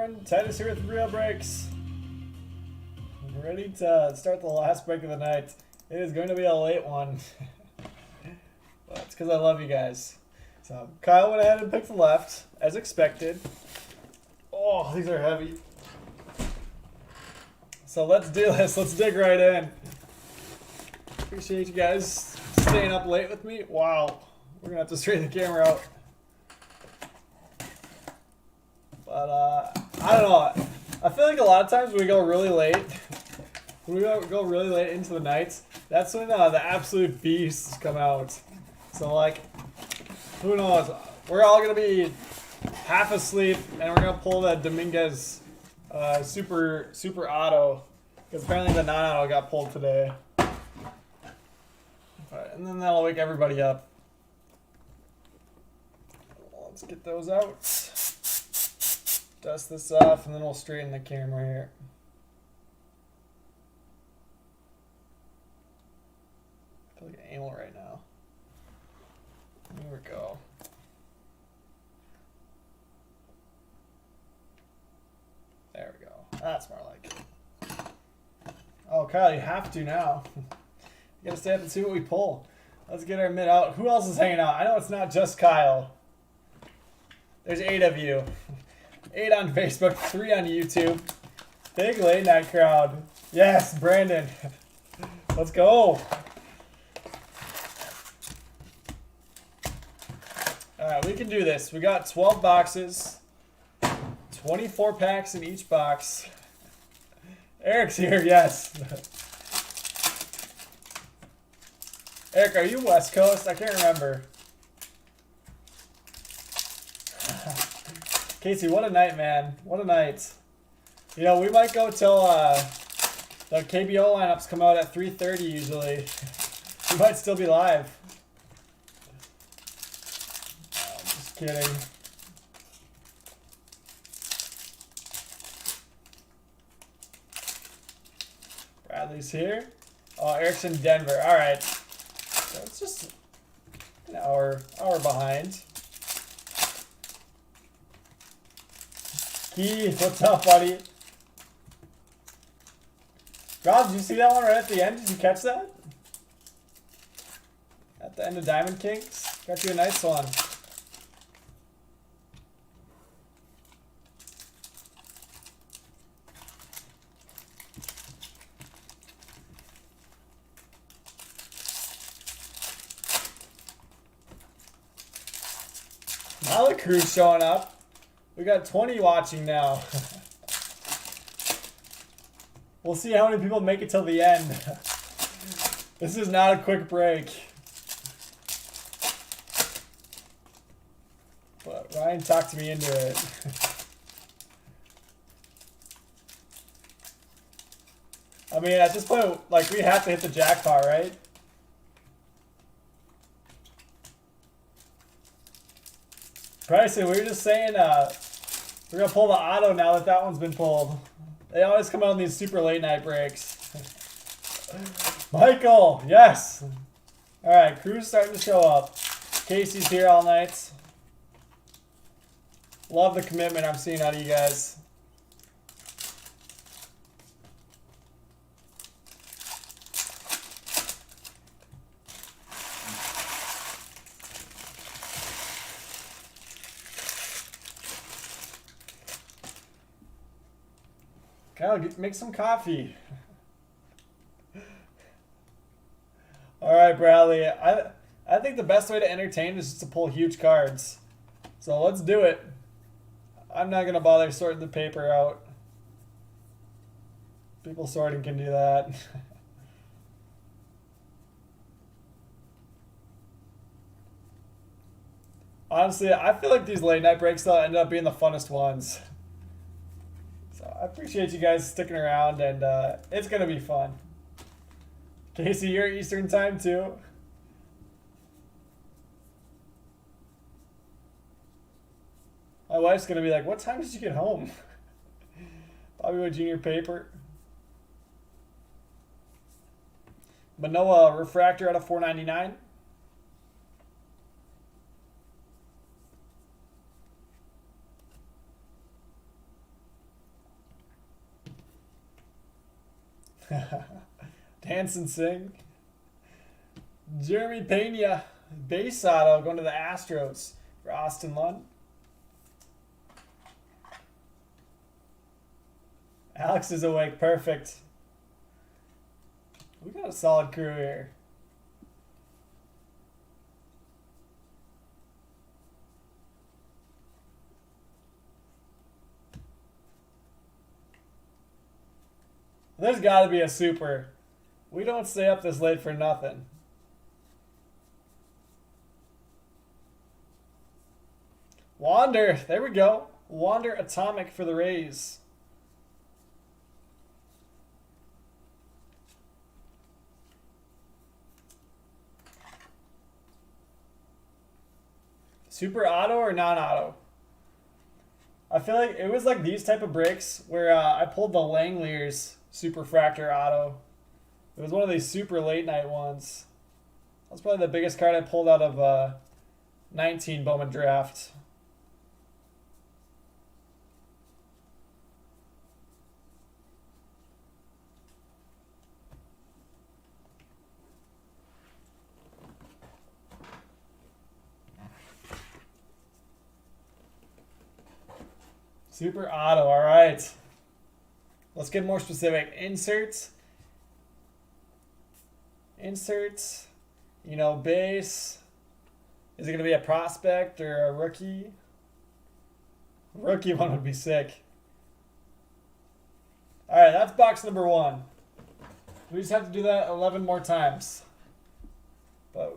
everyone? Titus here with Real Breaks. I'm ready to start the last break of the night. It is going to be a late one. But it's because I love you guys. So Kyle went ahead and picked the left, as expected. Oh, these are heavy. So let's do this. Let's dig right in. Appreciate you guys staying up late with me. Wow. We're going to have to straighten the camera out. But, I don't know. I feel like a lot of times when we go really late, when we go really late into the nights, that's when the absolute beasts come out. So, like, who knows? We're all going to be half asleep, and we're going to pull the Dominguez super auto. Because apparently the non-auto got pulled today. And then that'll wake everybody up. Let's get those out. Dust this off, and then we'll straighten the camera here. I feel like an anal right now. Here we go. There we go. That's more like it. Oh, Kyle, you have to now. You gotta stay up and see what we pull. Let's get our mid out. Who else is hanging out? I know it's not just Kyle. There's 8 of you. 8 on Facebook, 3 on YouTube. Big late night crowd. Yes, Brandon. Let's go. Alright, we can do this. We got 12 boxes. 24 packs in each box. Eric's here, yes. Eric, are you West Coast? I can't remember. Casey, what a night, man. What a night. You know, we might go till the KBO lineups come out at 3:30 usually. We might still be live. Oh, I'm just kidding. Bradley's here. Oh, Eric's in Denver. All right. So it's just an hour behind. Keith, what's up, buddy? Rob, did you see that one right at the end? Did you catch that? At the end of Diamond Kings? Got you a nice one. Now the crew's showing up. We got 20 watching now. We'll see how many people make it till the end. This is not a quick break. But Ryan talked me into it. I mean, at this point, like, we have to hit the jackpot, right? Bryson, we were just saying we're going to pull the auto now that that one's been pulled. They always come out in these super late night breaks. Michael, yes. All right, crew's starting to show up. Casey's here all night. Love the commitment I'm seeing out of you guys. Kyle, make some coffee. All right, Bradley. I think the best way to entertain is just to pull huge cards. So let's do it. I'm not going to bother sorting the paper out. People sorting can do that. Honestly, I feel like these late night breaks though end up being the funnest ones. I appreciate you guys sticking around, and it's going to be fun. Casey, you're Eastern time, too. My wife's going to be like, what time did you get home? Bobbywood Junior paper. Manoa refractor out of 499. Dance and sing. Jeremy Pena, base auto going to the Astros for Austin Lund. Alex is awake, perfect. We got a solid crew here. There's got to be a super. We don't stay up this late for nothing. Wander, there we go. Wander Atomic for the Rays. Super auto or non-auto? I feel like it was like these type of breaks where I pulled the Langley's Super Fractor auto. It was one of these super late night ones. That's probably the biggest card I pulled out of 19 Bowman draft. Super auto, all right. Let's get more specific. Inserts. Inserts. You know, base. Is it going to be a prospect or a rookie? Rookie one would be sick. All right, that's box number 1. We just have to do that 11 more times. But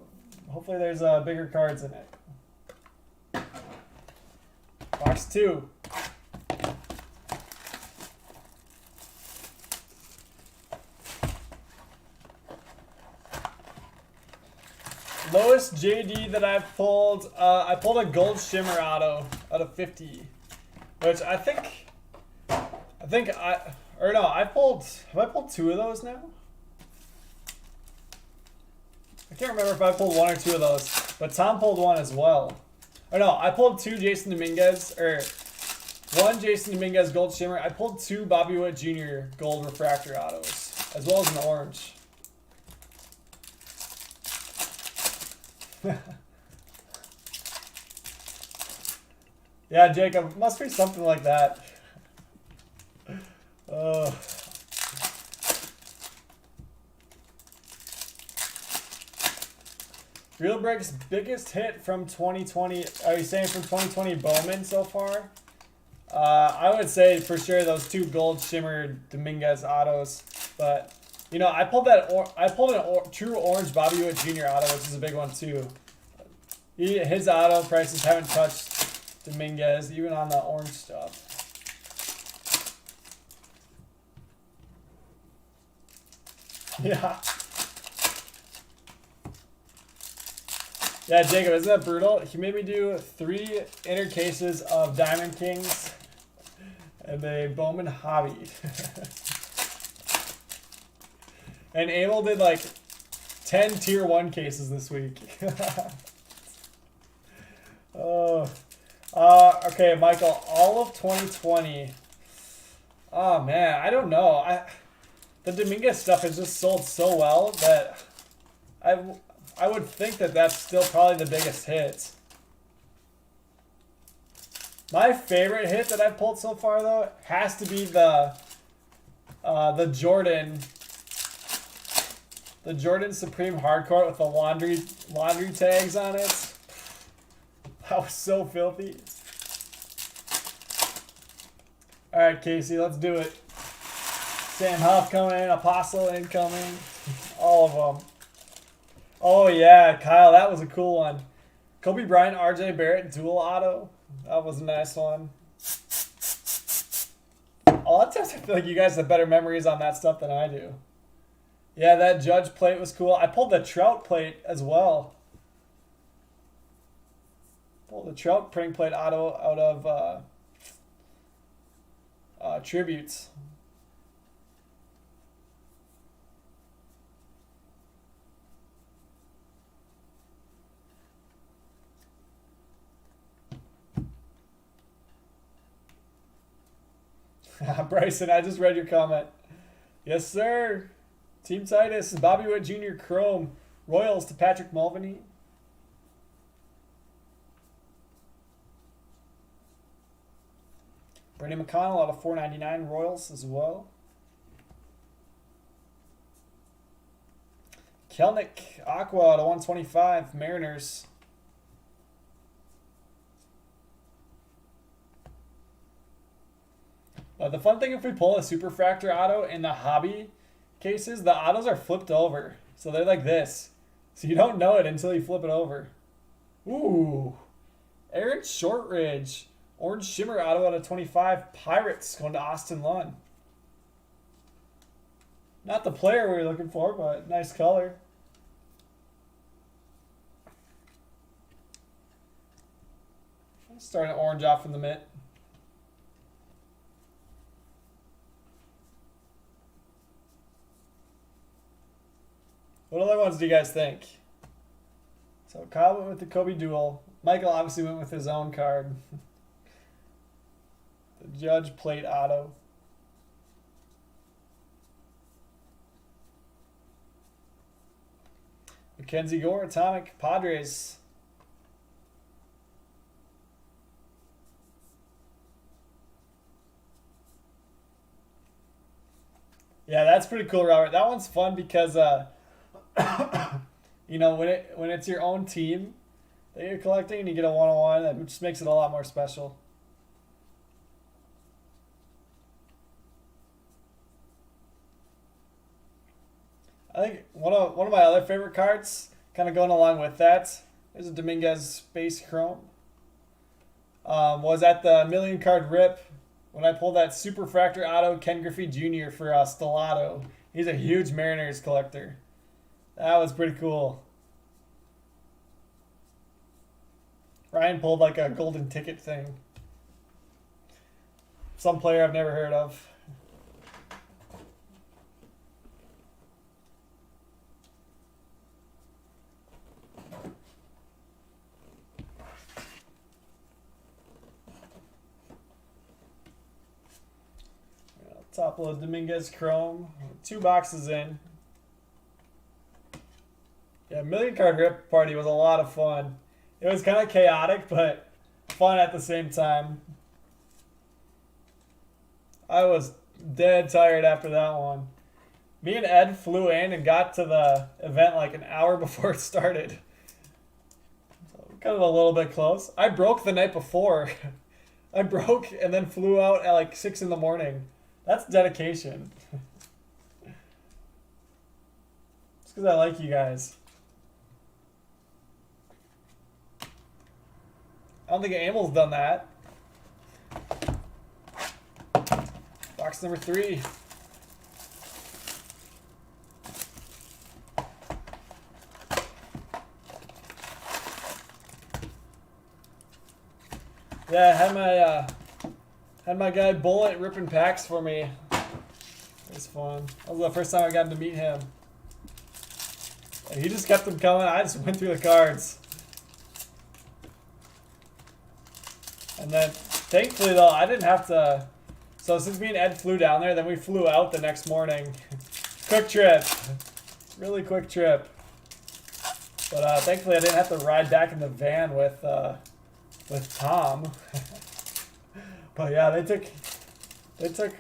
hopefully there's bigger cards in it. Box 2. Lowest JD that I've pulled, I pulled a gold shimmer auto out of 50, which I pulled, have I pulled 2 of those now? I can't remember if I pulled 1 or 2 of those, but Tom pulled 1 as well. Or no, I pulled 2 Jason Dominguez, or 1 Jason Dominguez gold shimmer. I pulled 2 Bobby Witt Jr. gold refractor autos, as well as an orange. Yeah, Jacob, must be something like that. Real Break's biggest hit from 2020. Are you saying from 2020 Bowman so far? I would say for sure those 2 gold shimmer Dominguez autos, but you know, I pulled a true orange Bobby Witt Jr. auto, which is a big one too. His auto prices haven't touched Dominguez, even on the orange stuff. Yeah. Yeah, Jacob, isn't that brutal? He made me do 3 inner cases of Diamond Kings and a Bowman Hobby. And Abel did like 10 tier 1 cases this week. Okay, Michael, all of 2020. Oh man, I don't know. The Dominguez stuff has just sold so well that I would think that that's still probably the biggest hit. My favorite hit that I've pulled so far though has to be the Jordan. The Jordan Supreme Hardcourt with the laundry tags on it. That was so filthy. All right, Casey, let's do it. Sam Huff coming in, Apostle incoming, all of them. Oh yeah, Kyle, that was a cool one. Kobe Bryant, RJ Barrett dual auto. That was a nice one. A lot of times I feel like you guys have better memories on that stuff than I do. Yeah, that Judge plate was cool. I pulled the Trout plate as well. Pulled the Trout printing plate auto out of Tributes. Bryson, I just read your comment. Yes, sir. Team Titus, Bobby Witt Jr. Chrome. Royals to Patrick Mulvaney. Brady McConnell out of 499 Royals as well. Kelnick Aqua out of 125 Mariners. The fun thing, if we pull a Superfractor auto in the hobby cases, the autos are flipped over. So they're like this. So you don't know it until you flip it over. Ooh. Aaron Shortridge. Orange Shimmer auto out of 25. Pirates going to Austin Lunn. Not the player we were looking for, but nice color. Starting to orange off from the mitt. What other ones do you guys think? So Kyle went with the Kobe Duel. Michael obviously went with his own card. The Judge Plate Auto. Mackenzie Gore Atomic Padres. Yeah, that's pretty cool, Robert. That one's fun because you know, when it's your own team that you're collecting and you get a one-on-one, that just makes it a lot more special. I think one of my other favorite cards, kind of going along with that, is a Dominguez Base Chrome. Was at the million card rip when I pulled that Superfractor Auto Ken Griffey Jr. for Stellato. He's a huge Mariners collector. That was pretty cool. Ryan pulled like a golden ticket thing. Some player I've never heard of. Top load Dominguez Chrome. 2 boxes in. Yeah, million card rip party was a lot of fun. It was kind of chaotic, but fun at the same time. I was dead tired after that one. Me and Ed flew in and got to the event like an hour before it started. So kind of a little bit close. I broke the night before. I broke and then flew out at like 6 in the morning. That's dedication. It's because I like you guys. I don't think Amel's done that. Box number 3. Yeah, I had my guy Bullet ripping packs for me. It was fun. That was the first time I got to meet him. And he just kept them coming. I just went through the cards. And then, thankfully though, I didn't have to. So since me and Ed flew down there, then we flew out the next morning. Quick trip. Really quick trip. But thankfully I didn't have to ride back in the van with Tom. But yeah, they took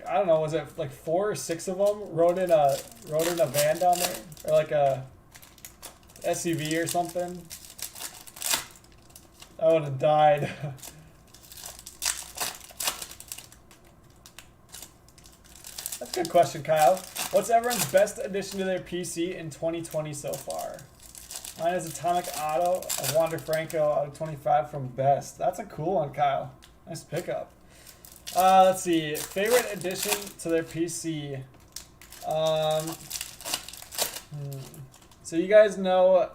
I don't know, was it like 4 or 6 of them rode in a van down there, or like a SUV or something. I would have died. That's a good question, Kyle. What's everyone's best addition to their PC in 2020 so far? Mine is Atomic Auto of Wander Franco out of 25 from Best. That's a cool one, Kyle. Nice pickup. Let's see. Favorite addition to their PC. So you guys know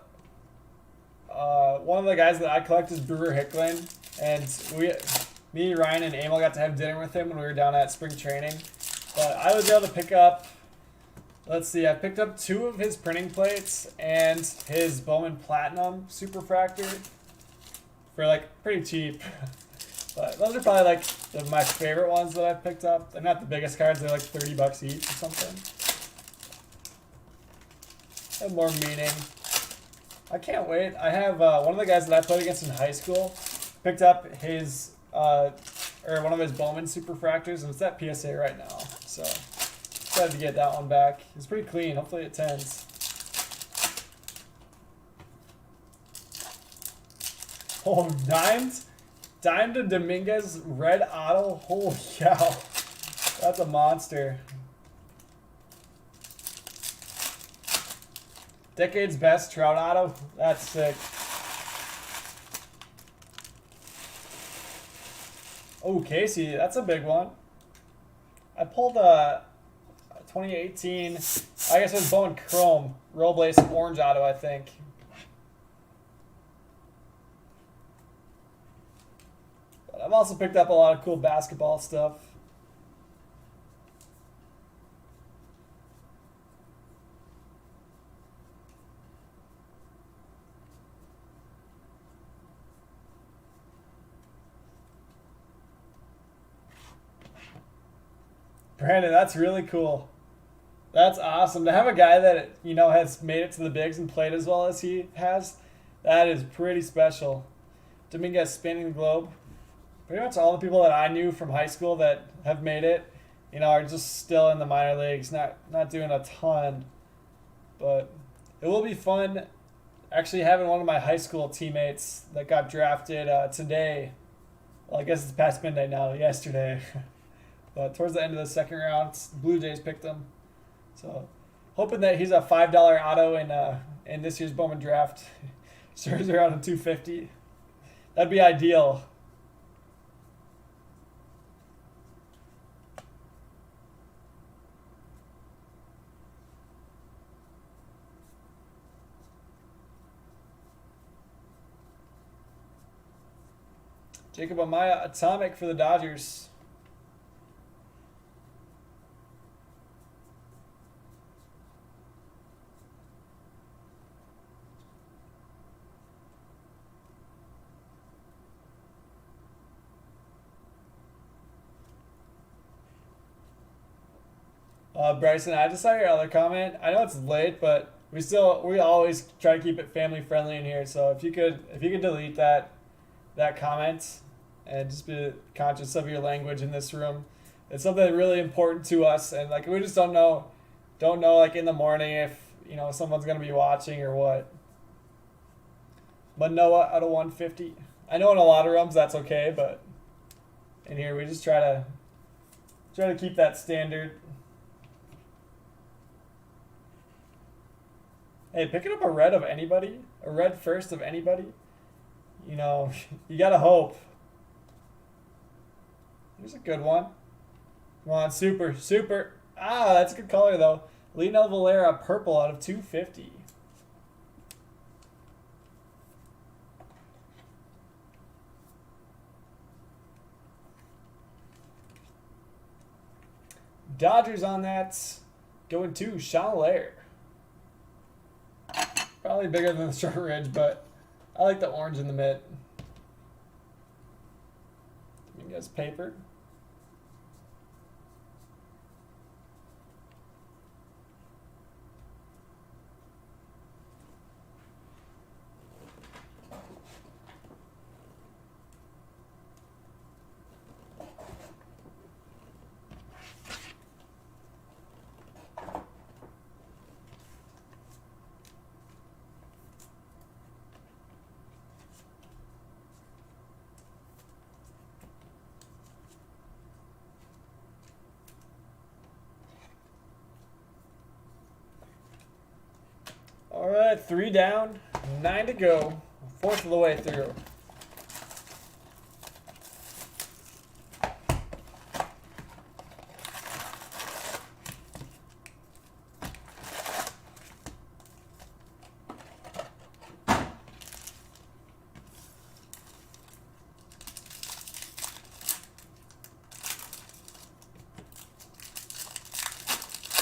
one of the guys that I collect is Brewer Hickland, and me, Ryan, and Emil got to have dinner with him when we were down at spring training. But I was able to pick up, let's see, I picked up 2 of his printing plates and his Bowman Platinum Superfractor for like pretty cheap. But those are probably like my favorite ones that I've picked up. They're not the biggest cards, they're like $30 each or something. have more meaning. I can't wait. I have one of the guys that I played against in high school picked up his or one of his Bowman superfractors, and it's at PSA right now. So excited to get that one back. It's pretty clean. Hopefully it tens. Oh, Dime to Dominguez red auto. Holy cow, that's a monster. Decade's best Trout auto. That's sick. Oh, Casey, that's a big one. I pulled a 2018, I guess it was Bowman Chrome, Robles orange auto, I think. But I've also picked up a lot of cool basketball stuff. Brandon, that's really cool. That's awesome. To have a guy that, you know, has made it to the bigs and played as well as he has, that is pretty special. Dominguez spinning the globe. Pretty much all the people that I knew from high school that have made it, you know, are just still in the minor leagues, not doing a ton. But it will be fun actually having one of my high school teammates that got drafted today. Well, I guess it's past midnight now, yesterday. But towards the end of the second round, the Blue Jays picked him. So hoping that he's a $5 auto in this year's Bowman draft. Scherzer around a 250. That'd be ideal. Jacob Amaya, atomic for the Dodgers. Bryson, I just saw your other comment. I know it's late, but we always try to keep it family friendly in here. So if you could delete that comment and just be conscious of your language in this room. It's something really important to us, and like we just don't know like in the morning if, you know, someone's gonna be watching or what. Manoa out of 150. I know in a lot of rooms that's okay, but in here we just try to keep that standard. Hey, picking up a red of anybody, a red first of anybody, you know, you gotta hope. Here's a good one. Come on, super. Ah, that's a good color though. Leonel Valera, purple out of 250. Dodgers on that, going to Sean Lair. Probably bigger than the short ridge, but I like the orange in the mitt. You guys paper. All right, 3 down, 9 to go, 4th of the way through.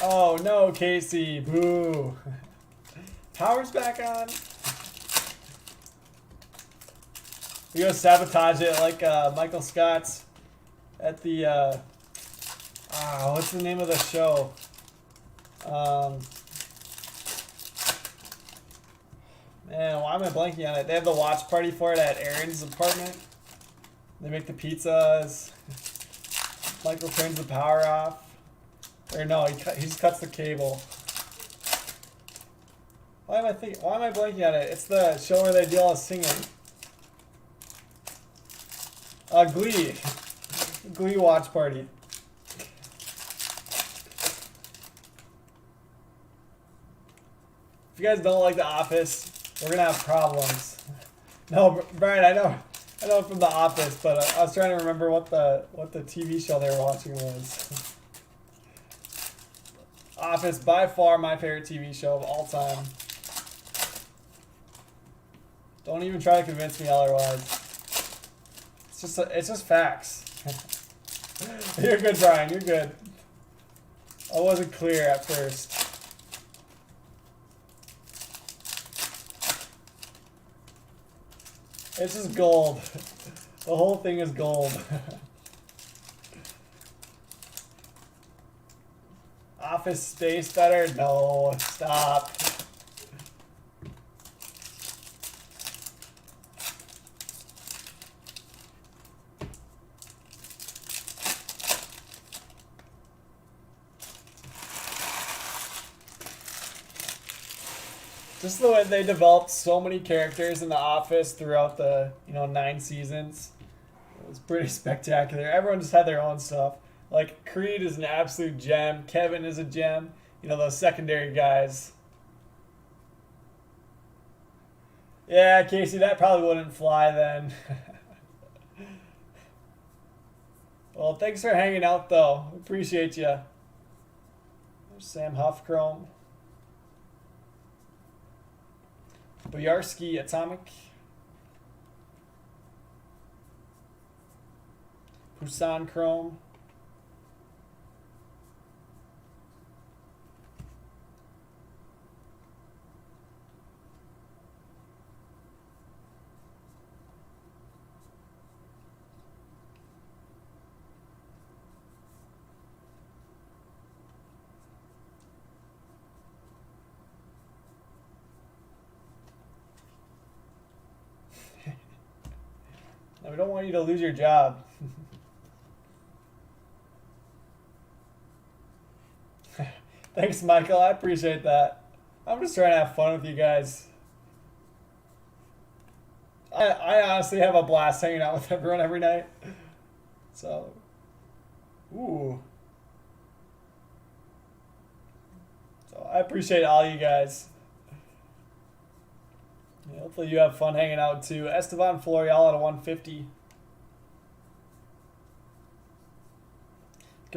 Oh no, Casey, boo. Power's back on. We go sabotage it like Michael Scott's at the what's the name of the show? Man, why am I blanking on it? They have the watch party for it at Aaron's apartment. They make the pizzas. Michael turns the power off. Or no, he just cuts the cable. Why am I blanking on it? It's the show where they do all the singing. Glee. Glee watch party. If you guys don't like The Office, we're gonna have problems. No, Brian, I know from The Office, but I was trying to remember what the TV show they were watching was. Office, by far my favorite TV show of all time. Don't even try to convince me otherwise. It's just facts. You're good, Brian. You're good. I wasn't clear at first. It's just gold. The whole thing is gold. Office Space better? No, stop. Just the way they developed so many characters in The Office throughout the 9 seasons. It was pretty spectacular. Everyone just had their own stuff. Like, Creed is an absolute gem. Kevin is a gem. Those secondary guys. Yeah, Casey, that probably wouldn't fly then. Well, thanks for hanging out, though. Appreciate you. There's Sam Huffchrome. Boyarski Atomic. Poussin Chrome. We don't want you to lose your job. Thanks, Michael. I appreciate that. I'm just trying to have fun with you guys. I honestly have a blast hanging out with everyone every night. So, ooh. So I appreciate all you guys. Yeah, hopefully you have fun hanging out too. Esteban Florial at a 150.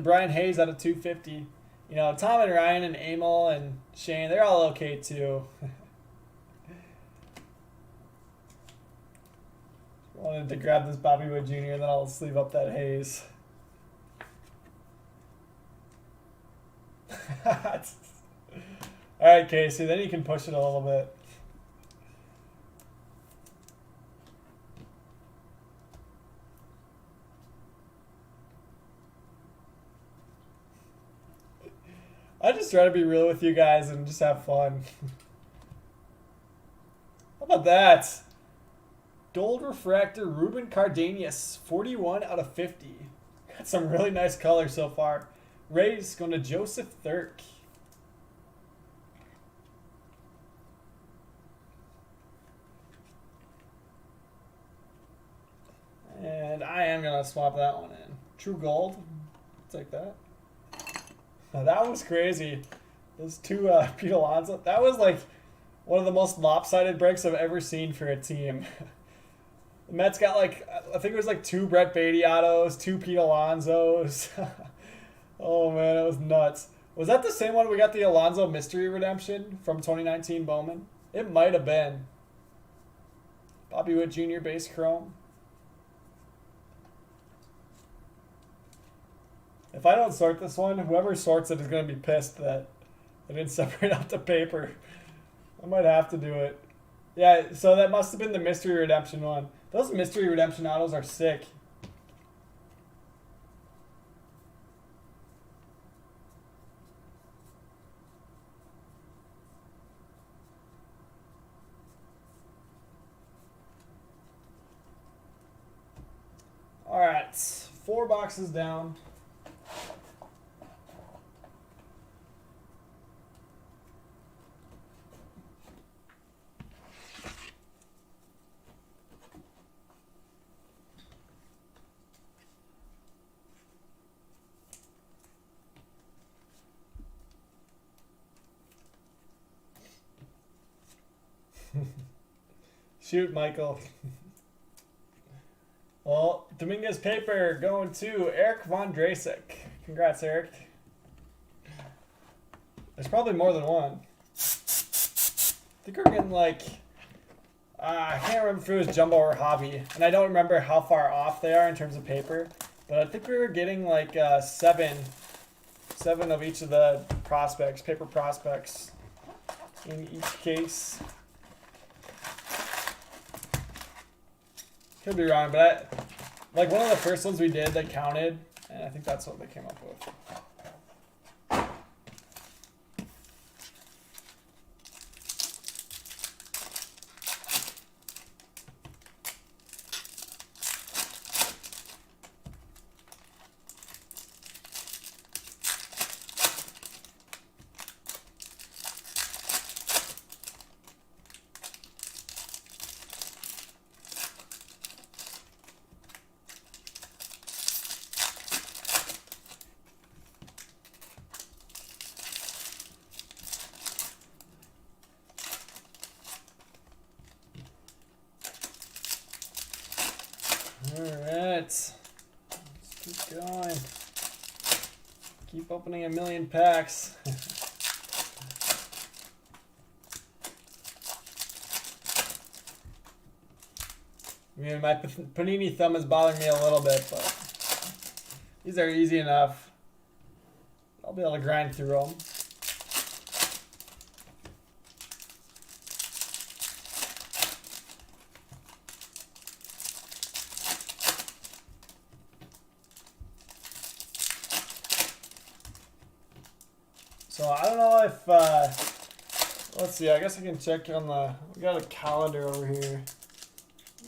Brian Hayes at a 250. Tom and Ryan and Emil and Shane, they're all okay too. Wanted to grab this Bobby Wood Jr. and then I'll sleeve up that Hayes. Alright, Casey, then you can push it a little bit. I just try to be real with you guys and just have fun. How about that? Gold Refractor Ruben Cardenas, 41 out of 50. Got some really nice colors so far. Rays going to Joseph Thirk. And I am going to swap that one in. True Gold. Take that. Now that was crazy. Those two Pete Alonso. That was like one of the most lopsided breaks I've ever seen for a team. The Mets got like, I think it was like 2 Brett Beatty autos, 2 Pete Alonsos. Oh man, it was nuts. Was that the same one we got the Alonso Mystery Redemption from 2019 Bowman? It might have been. Bobby Witt Jr. base chrome. If I don't sort this one, whoever sorts it is going to be pissed that I didn't separate out the paper. I might have to do it. Yeah, so that must have been the Mystery Redemption one. Those Mystery Redemption autos are sick. right, 4 boxes down. Shoot, Michael. Well, Dominguez paper going to Eric Von Drasek. Congrats, Eric. There's probably more than one. I think we're getting like, I can't remember if it was jumbo or hobby, and I don't remember how far off they are in terms of paper, but I think we were getting like seven of each of the prospects, paper prospects in each case. Could be wrong, but like one of the first ones we did, they counted, and I think that's what they came up with. Alright, let's keep going. Keep opening a million packs. I mean, my Panini thumb is bothering me a little bit, but these are easy enough. I'll be able to grind through them. So I don't know if, let's see, I guess I can check on we got a calendar over here.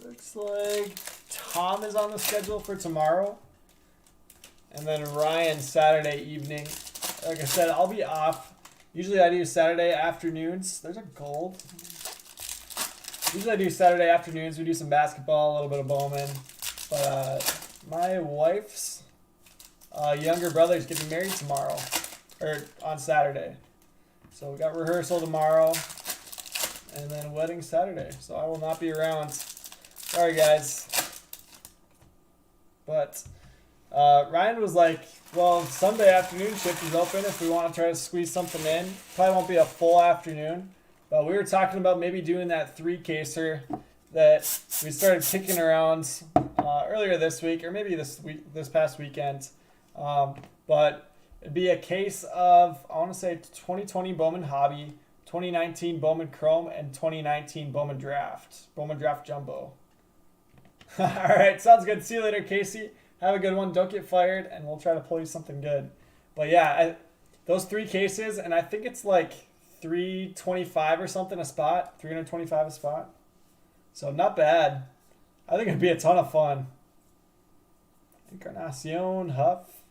Looks like Tom is on the schedule for tomorrow. And then Ryan Saturday evening. Like I said, I'll be off. Usually I do Saturday afternoons. There's a gold. Usually I do Saturday afternoons. We do some basketball, a little bit of Bowman. But my wife's younger brother is getting married tomorrow. Or on Saturday. So we got rehearsal tomorrow. And then wedding Saturday. So I will not be around. Sorry, guys. But Ryan was like, well, Sunday afternoon shift is open if we want to try to squeeze something in. Probably won't be a full afternoon. But we were talking about maybe doing that 3-caser that we started kicking around earlier this week, or maybe this past weekend. But it'd be a case of, I want to say 2020 Bowman Hobby, 2019 Bowman Chrome, and 2019 Bowman Draft. Bowman Draft Jumbo. All right, sounds good. See you later, Casey. Have a good one. Don't get fired, and we'll try to pull you something good. But yeah, those 3 cases, and I think it's like $325 or something a spot, $325 a spot. So not bad. I think it'd be a ton of fun. Encarnacion, Huff.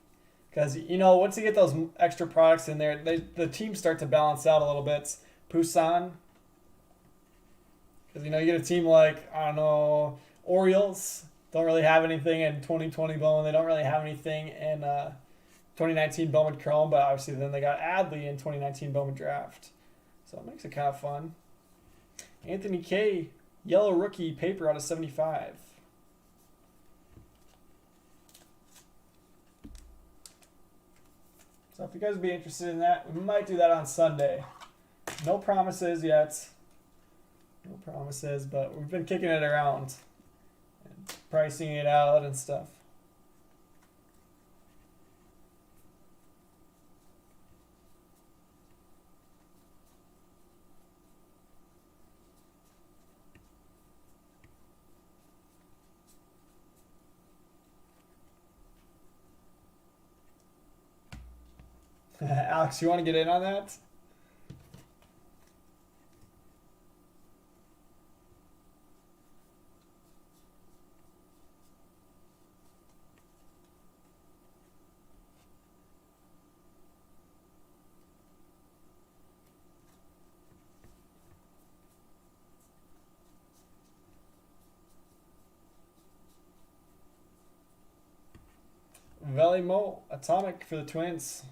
Because, you know, once you get those extra products in there, the teams start to balance out a little bit. Poussin. Because, you know, you get a team like, I don't know, Orioles. Don't really have anything in 2020 Bowman. They don't really have anything in 2019 Bowman Chrome. But obviously then they got Adley in 2019 Bowman Draft. So it makes it kind of fun. Anthony K. Yellow rookie paper out of 75. So if you guys would be interested in that, we might do that on Sunday. No promises yet. No promises, but we've been kicking it around and pricing it out and stuff. Alex, you want to get in on that? Velimo Atomic for the Twins.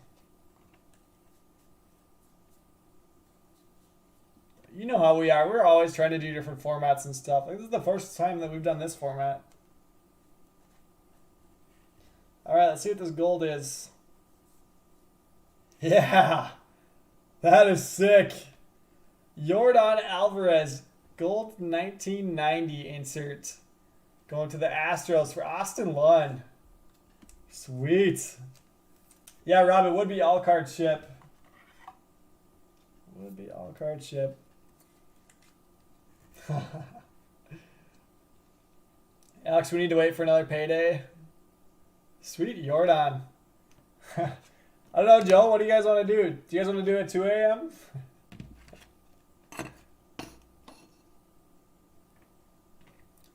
You know how we are. We're always trying to do different formats and stuff. Like, this is the first time that we've done this format. Alright, let's see what this gold is. Yeah! That is sick. Yordan Alvarez, gold 1990 insert. Going to the Astros for Austin Lunn. Sweet. Yeah, Rob, it would be all card ship. Would be all card ship. Alex, we need to wait for another payday. Sweet Yordan. I don't know, Joe. What do you guys want to do? Do you guys want to do it at 2 a.m.?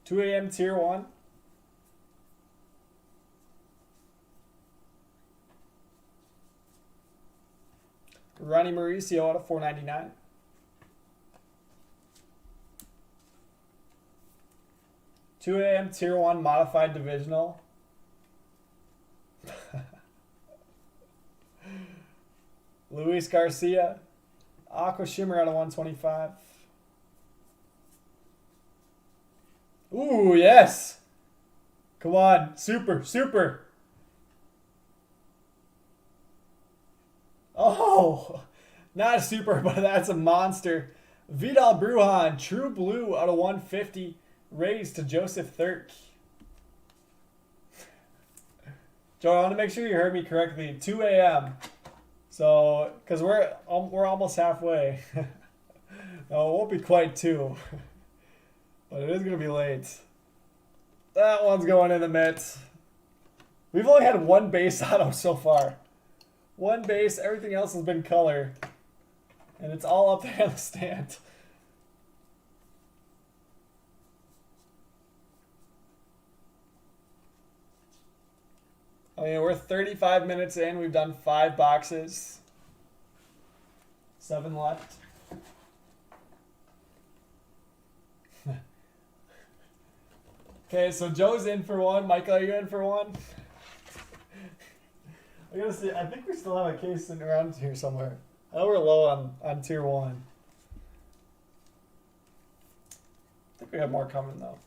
2 a.m. tier 1. Ronnie Mauricio out of 499. Two AM tier 1 modified divisional. Luis Garcia. Aqua Shimmer out of 125. Ooh, yes. Come on. Super, super. Oh, not a super, but that's a monster. Vidal Brujan, True Blue out of 150. Raised to Joseph Thirk. Joe, I want to make sure you heard me correctly. 2 a.m. So, because we're almost halfway. No, it won't be quite 2. But it is going to be late. That one's going in the mitts. We've only had one base auto so far. One base, everything else has been color. And it's all up there on the stand. I mean, we're 35 minutes in. We've done 5 boxes. 7 left. Okay, so Joe's in for 1. Michael, are you in for 1? I gotta see. I think we still have a case sitting around here somewhere. I know we're low on tier 1. I think we have more coming though.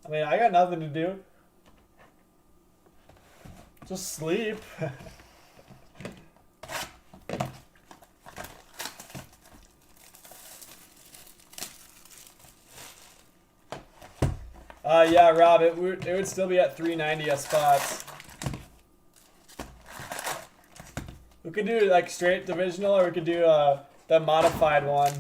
I mean, I got nothing to do. Just sleep. Yeah, Rob, it would still be at 390 a spot. We could do like straight divisional, or we could do the modified one.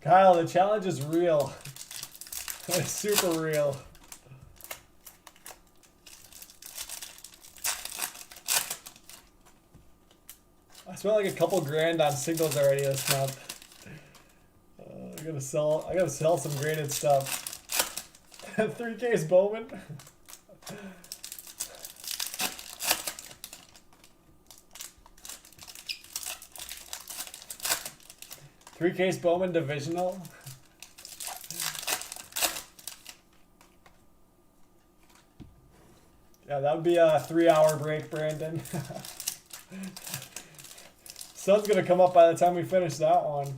Kyle, the challenge is real. It's super real. I spent like a couple grand on singles already this month. I gotta sell some graded stuff. 3K's Bowman. Three-case Bowman divisional. Yeah, that would be a 3-hour break, Brandon. Sun's gonna come up by the time we finish that one.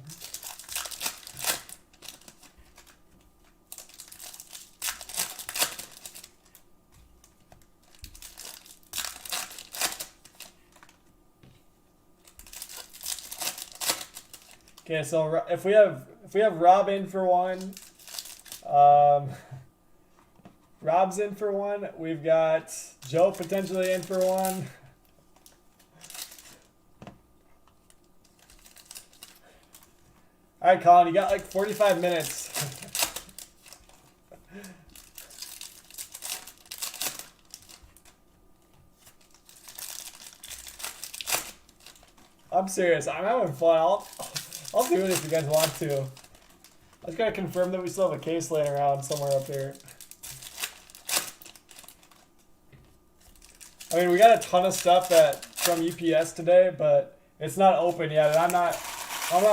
Okay, so if we have Rob in for 1, Rob's in for 1. We've got Joe potentially in for 1. All right, Colin, you got like 45 minutes. I'm serious. I'm having fun. I'll do it if you guys want to. I just gotta confirm that we still have a case laying around somewhere up here. I mean, we got a ton of stuff from UPS today, but it's not open yet, and I'm not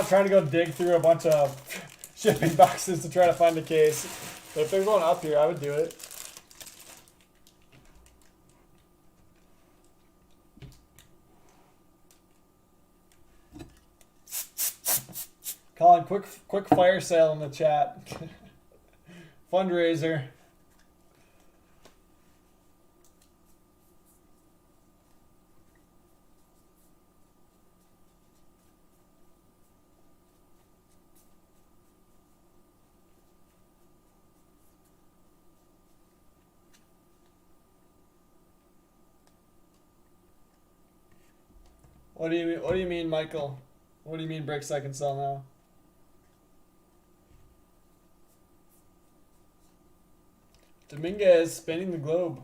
trying to go dig through a bunch of shipping boxes to try to find a case. But if there's one up here, I would do it. Colin, quick fire sale in the chat. Fundraiser. What do you mean, Michael? What do you mean break second sell now? Dominguez spinning the globe.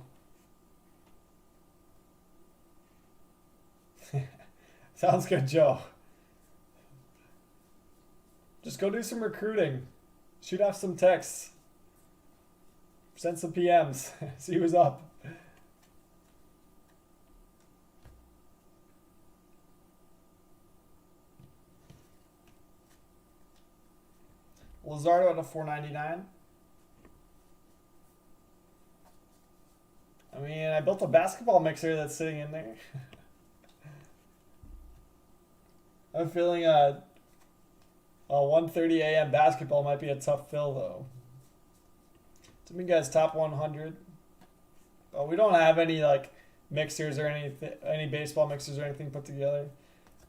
Sounds good, Joe. Just go do some recruiting. Shoot off some texts. Send some PMs. See who's up. Lazardo at a $4.99. I mean, I built a basketball mixer that's sitting in there. I'm feeling a 1:30 a.m. basketball might be a tough fill, though. Dominguez top 100. But we don't have any like mixers or any baseball mixers or anything put together.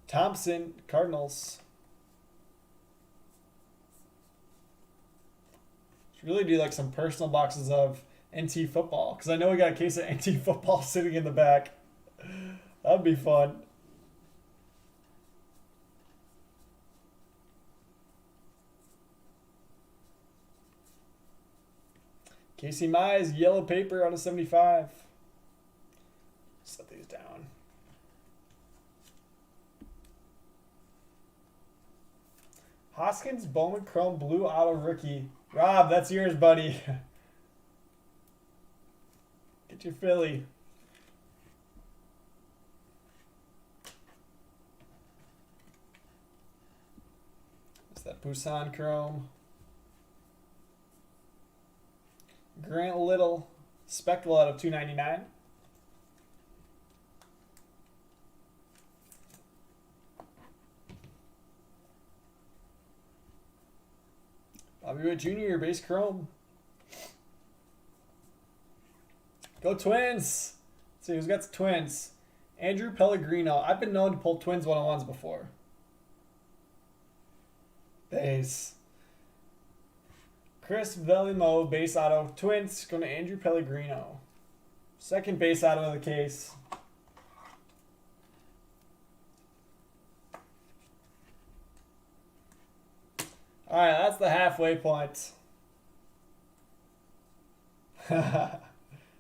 Thompson, Cardinals. Should really do like some personal boxes of NT football, because I know we got a case of NT football sitting in the back. That'd be fun. Casey Mize, yellow paper out of 75. Set these down. Hoskins, Bowman, Chrome, Blue, Auto, Rookie. Rob, that's yours, buddy. Get your Philly. What's that? Busan Chrome. Grant Little, Speckle out of 299. Bobby Witt Jr., base Chrome. Go Twins! Let's see who's got the Twins. Andrew Pellegrino. I've been known to pull Twins one-on-ones before. Base. Chris Velimo, base auto. Twins, going to Andrew Pellegrino. Second base auto of the case. Alright, that's the halfway point.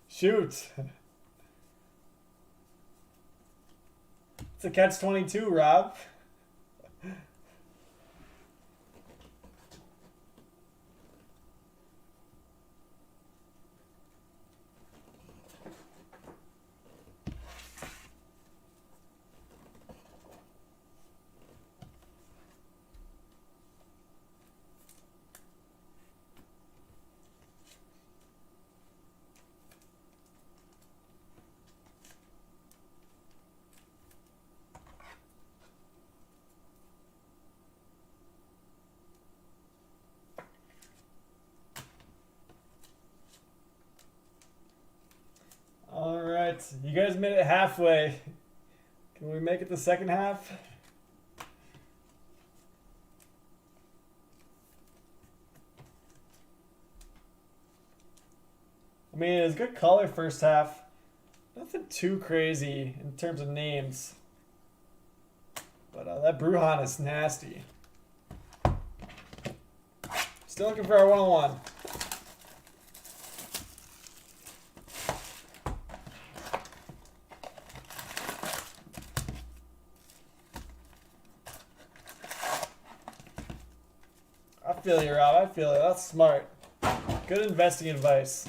Shoot. It's a catch-22, Rob. Alright, you guys made it halfway. Can we make it the second half? I mean, it was good color first half. Nothing too crazy in terms of names. But that Brujan is nasty. Still looking for our 101. feel you, Rob. I feel you. That's smart. Good investing advice.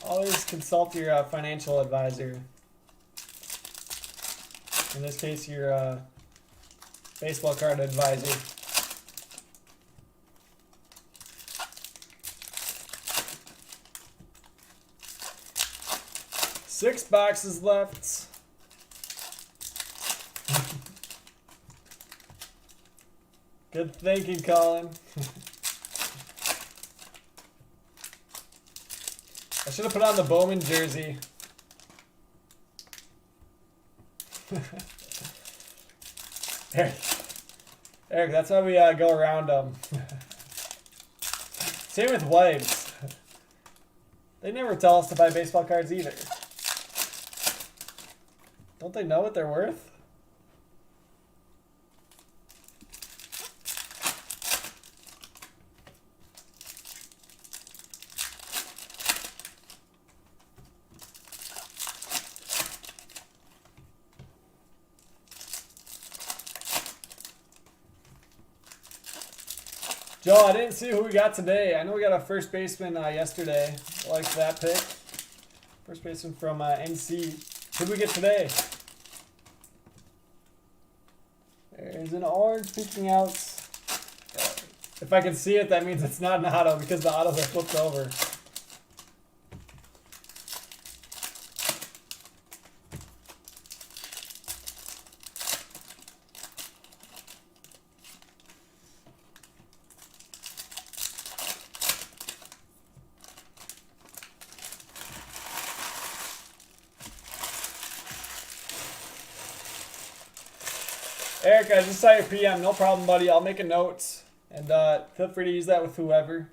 Always consult your financial advisor. In this case, your baseball card advisor. Six boxes left. Good thinking, Colin. I should have put on the Bowman jersey. Eric, that's how we go around them. Same with wives. They never tell us to buy baseball cards either. Don't they know what they're worth? Joe, I didn't see who we got today. I know we got a first baseman yesterday. I like that pick. First baseman from NC. Who did we get today? There's an orange peeking out. If I can see it, that means it's not an auto because the autos are flipped over. Eric, I just saw your PM. No problem, buddy. I'll make a note. And feel free to use that with whoever.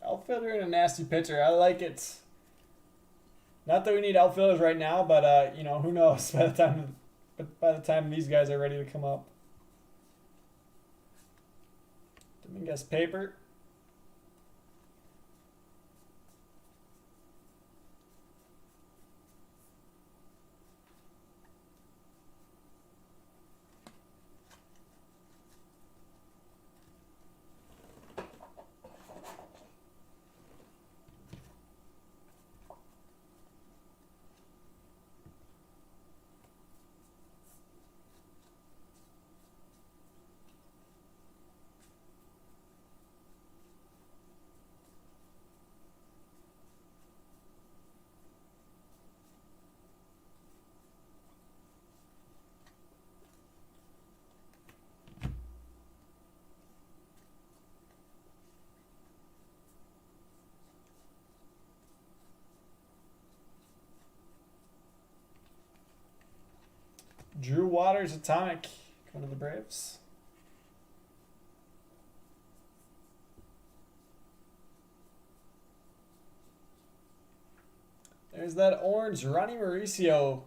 Outfielder and a nasty pitcher. I like it. Not that we need outfielders right now, but you know, who knows by the time these guys are ready to come up. Dominguez paper. Drew Waters atomic going to the Braves. There's that orange Ronnie Mauricio.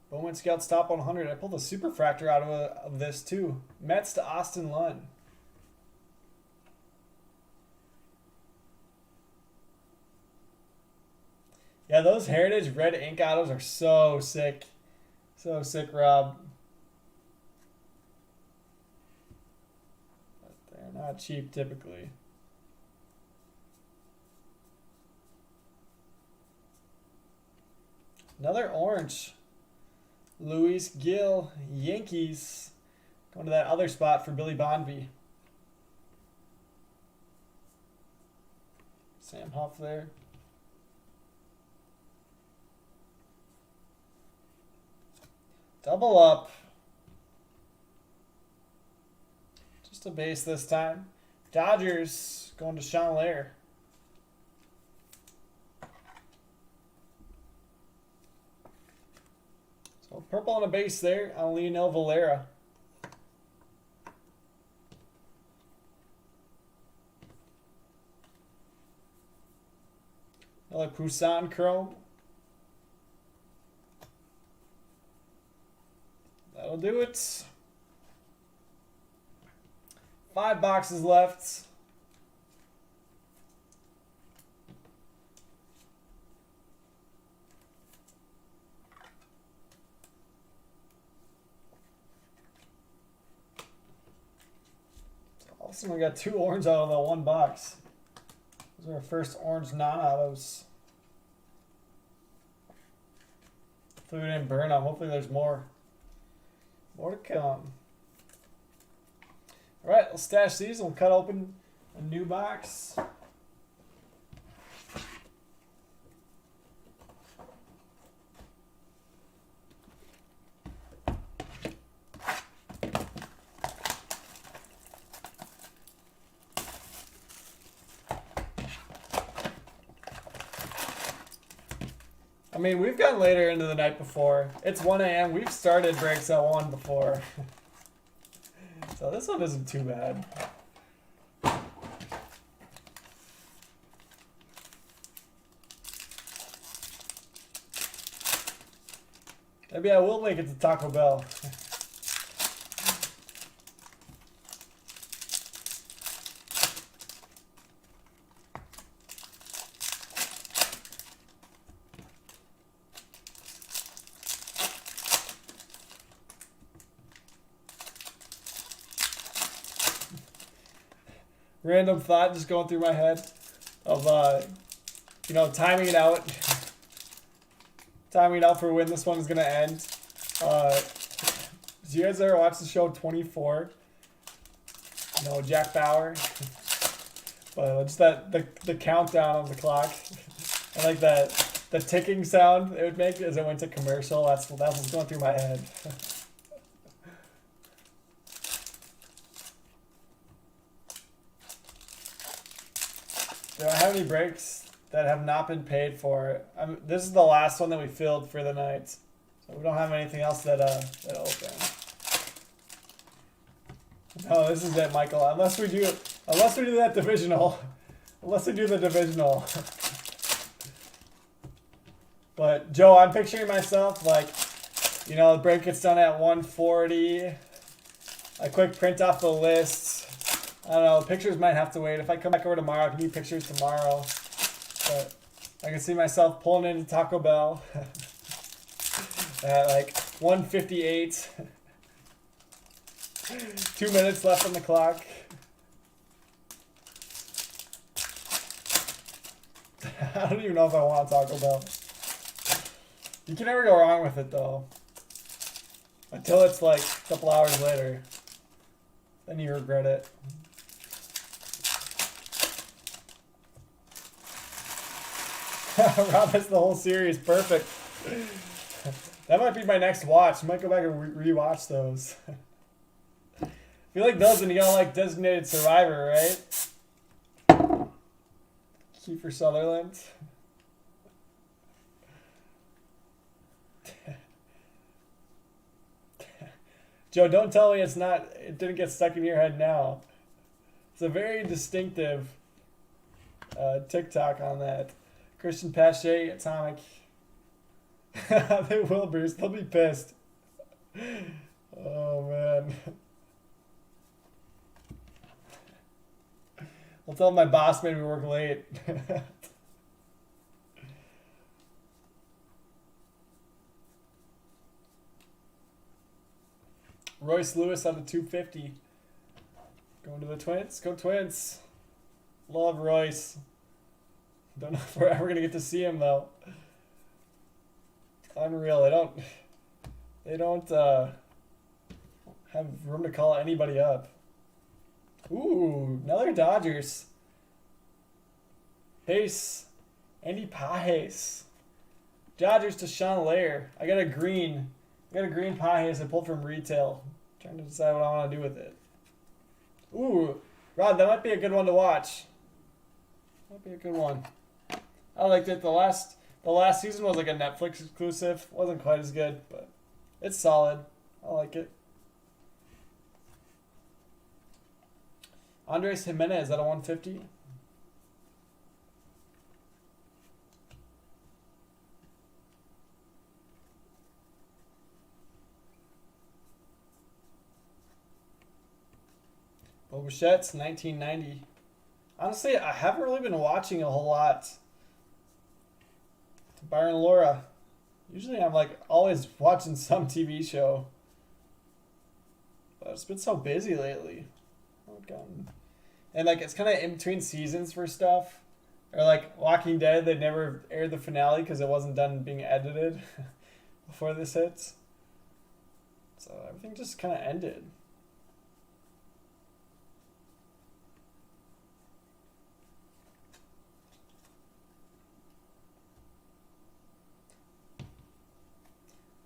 Bowman Scouts top 100. I pulled a superfractor out of this too. Mets to Austin Lunn. Yeah, those Heritage red ink autos are so sick. So sick, Rob. But they're not cheap typically. Another orange. Luis Gil, Yankees. Going to that other spot for Billy Bonvie. Sam Huff there. Double up. Just a base this time. Dodgers going to Sean Lair. So purple on a base there on Leonel Valera. Another Poussin chrome. That'll do it. 5 boxes left. Awesome, we got 2 orange out of the 1 box. Those are our first orange non-autos. Hopefully we didn't burn them. Hopefully there's more. More to come. Alright, let's stash these and we'll cut open a new box. I mean, we've gotten later into the night before. It's 1 a.m. We've started breaks at 1 before. So this one isn't too bad. Maybe I will make it to Taco Bell. Random thought just going through my head of, you know, timing it out. Timing it out for when this one's going to end. Did you guys ever watch the show 24? You know, Jack Bauer. But just the countdown of the clock. I like the ticking sound it would make as it went to commercial. That's what's going through my head. Do I have any breaks that have not been paid for? This is the last one that we filled for the night, so we don't have anything else that open. No, this is it, Michael. Unless we do that divisional, unless we do the divisional. But Joe, I'm picturing myself like, you know, the break gets done at 1:40. A quick print off the list. I don't know, pictures might have to wait. If I come back over tomorrow, I can do pictures tomorrow. But I can see myself pulling into Taco Bell at like 1:58. 2 minutes left on the clock. I don't even know if I want Taco Bell. You can never go wrong with it though. Until it's like a couple hours later. Then you regret it. Rob has the whole series. Perfect. That might be my next watch. I might go back and re-watch those. I feel like those when you got like Designated Survivor, right? Kiefer Sutherland. Joe, don't tell me it didn't get stuck in your head now. It's a very distinctive TikTok on that. Christian Pache, Atomic. They will, Bruce. They'll be pissed. Oh, man. I'll tell my boss made me work late. Royce Lewis on the 250. Going to the Twins. Go Twins. Love Royce. Don't know if we're ever going to get to see him, though. Unreal. They don't have room to call anybody up. Ooh, another Dodgers. Pace. Andy Pajes. Dodgers to Sean Lair. I got a green Pajes I pulled from retail. Trying to decide what I want to do with it. Ooh, Rod, that might be a good one to watch. Might be a good one. I liked it. The last season was like a Netflix exclusive. Wasn't quite as good, but it's solid. I like it. Andres Jimenez at a 150. Bo Bichette's 1990. Honestly, I haven't really been watching a whole lot. Byron Laura. Usually I'm like always watching some TV show. But it's been so busy lately. I've gotten and like it's kind of in between seasons for stuff. Or like Walking Dead, they never aired the finale because it wasn't done being edited before this hits. So everything just kind of ended.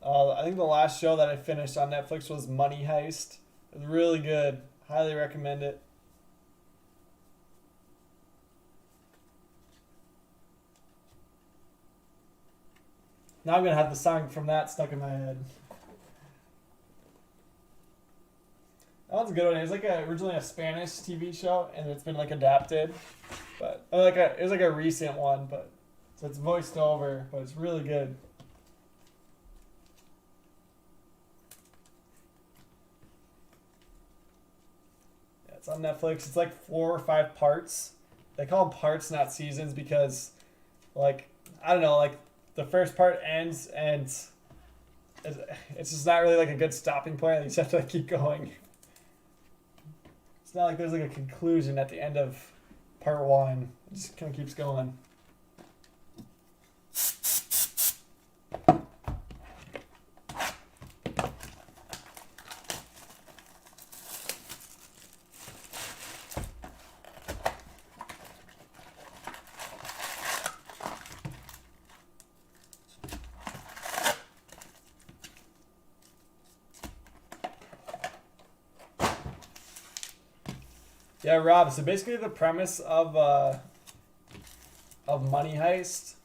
I think the last show that I finished on Netflix was Money Heist. It was really good. Highly recommend it. Now I'm going to have the song from that stuck in my head. That one's a good one. It was like originally a Spanish TV show, and it's been like adapted. But it was like a recent one, but so it's voiced over, but it's really good. It's on Netflix. It's like 4 or 5 parts. They call them parts, not seasons, because, like, I don't know, like, the first part ends and it's just not really like a good stopping point. You just have to like keep going. It's not like there's like a conclusion at the end of part 1. It just kind of keeps going. Yeah, Rob. So basically, the premise of Money Heist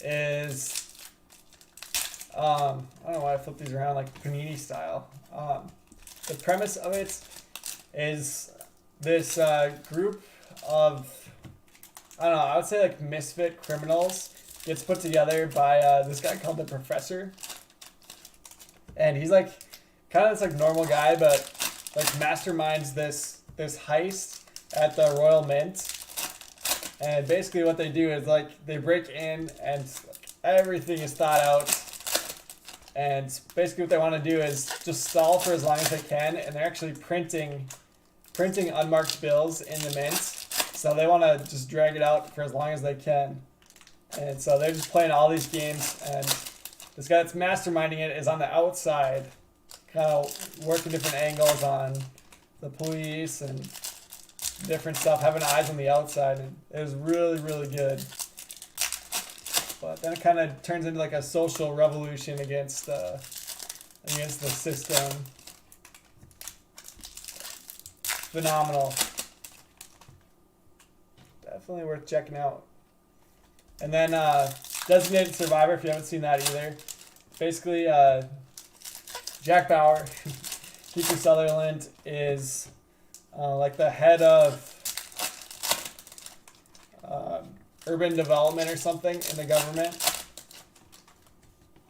is I don't know why I flip these around like Panini style. The premise of it is this group of I don't know. I would say like misfit criminals gets put together by this guy called the Professor, and he's like kind of this like normal guy, but like masterminds this heist at the Royal Mint. And basically what they do is like they break in and everything is thought out. And basically what they want to do is just stall for as long as they can, and they're actually printing unmarked bills in the mint. So they want to just drag it out for as long as they can. And so they're just playing all these games, and this guy that's masterminding it is on the outside, kind of working different angles on the police and different stuff, having eyes on the outside, and it was really, really good. But then it kind of turns into like a social revolution against the system. Phenomenal. Definitely worth checking out. And then Designated Survivor, if you haven't seen that either. Basically, Jack Bauer, Kiefer Sutherland, is like the head of urban development or something in the government.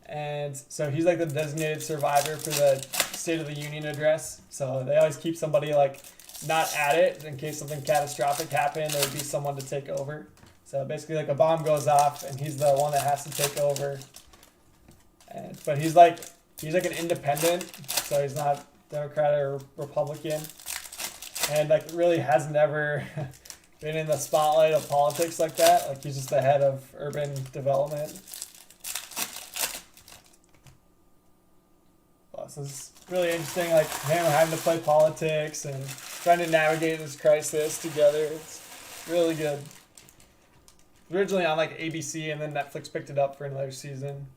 And so he's like the designated survivor for the State of the Union address. So they always keep somebody like not at it in case something catastrophic happened. There would be someone to take over. So basically like a bomb goes off and he's the one that has to take over. But he's like an independent, so he's not Democrat or Republican. And like really has never been in the spotlight of politics like that. Like he's just the head of urban development. So it's really interesting, like him having to play politics and trying to navigate this crisis together. It's really good. Originally on like ABC, and then Netflix picked it up for another season.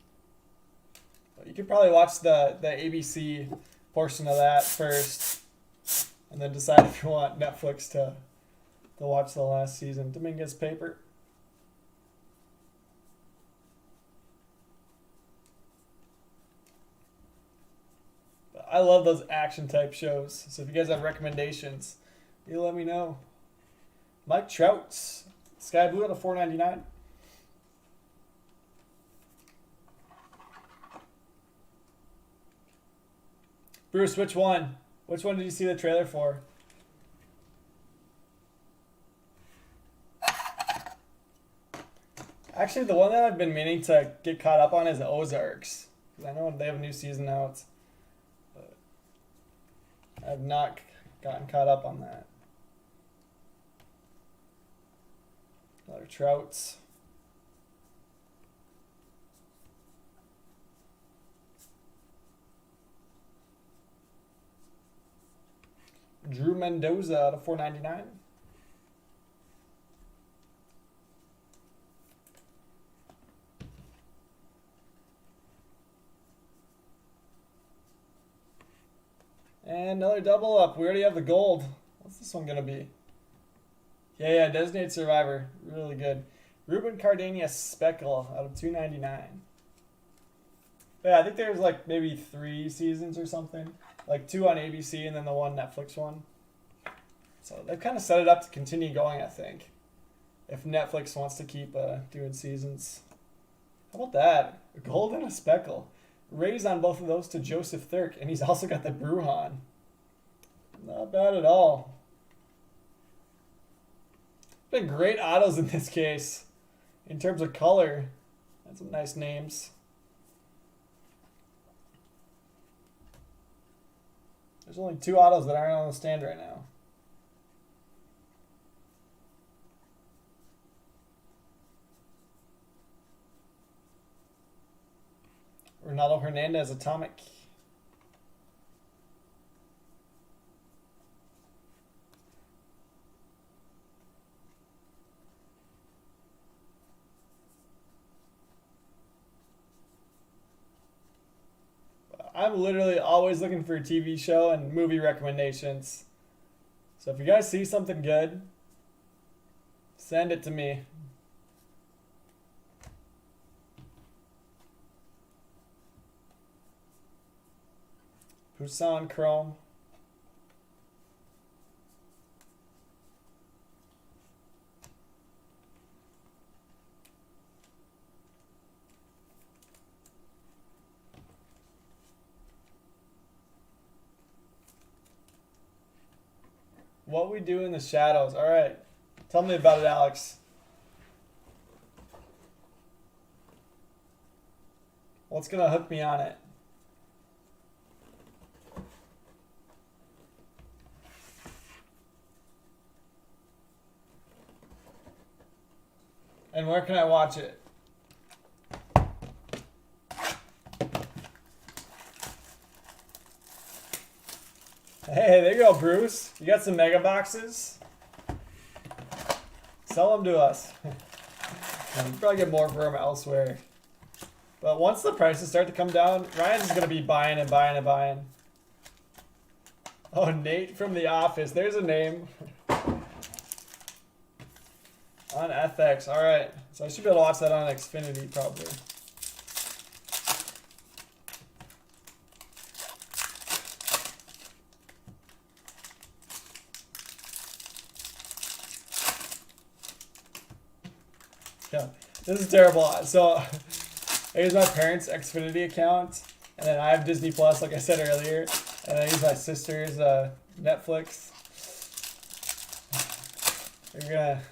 But you could probably watch the ABC portion of that first, and then decide if you want Netflix to watch the last season. Dominguez Paper. But I love those action type shows. So if you guys have recommendations, you let me know. Mike Trout's Sky Blue at a $4.99. Bruce, which one? Which one did you see the trailer for? Actually, the one that I've been meaning to get caught up on is Ozarks. I know they have a new season out, but I've not gotten caught up on that. Another Trouts. Drew Mendoza out of 499. And another double up. We already have the gold. What's this one going to be? Yeah, Designated Survivor. Really good. Ruben Cardania Speckle out of 299. Yeah, I think there's like maybe 3 seasons or something. Like 2 on ABC and then the one Netflix one. So they've kind of set it up to continue going, I think. If Netflix wants to keep doing seasons. How about that? A gold and a speckle. Raise on both of those to Joseph Thirk. And he's also got the Bruhan. Not bad at all. Been great autos in this case. In terms of color. That's some nice names. There's only 2 autos that aren't on the stand right now. Ronaldo Hernandez Atomic. I'm literally always looking for a TV show and movie recommendations. So if you guys see something good, send it to me. Busan Chrome. What we do in the shadows. All right. Tell me about it, Alex. What's going to hook me on it? And where can I watch it? Hey, there you go, Bruce. You got some mega boxes? Sell them to us. You can probably get more for them elsewhere. But once the prices start to come down, Ryan's going to be buying and buying and buying. Oh, Nate from The Office. There's a name. On FX. All right. So I should be able to watch that on Xfinity probably. Yeah, this is terrible. So I use my parents' Xfinity account, and then I have Disney Plus, like I said earlier, and I use my sister's Netflix. They're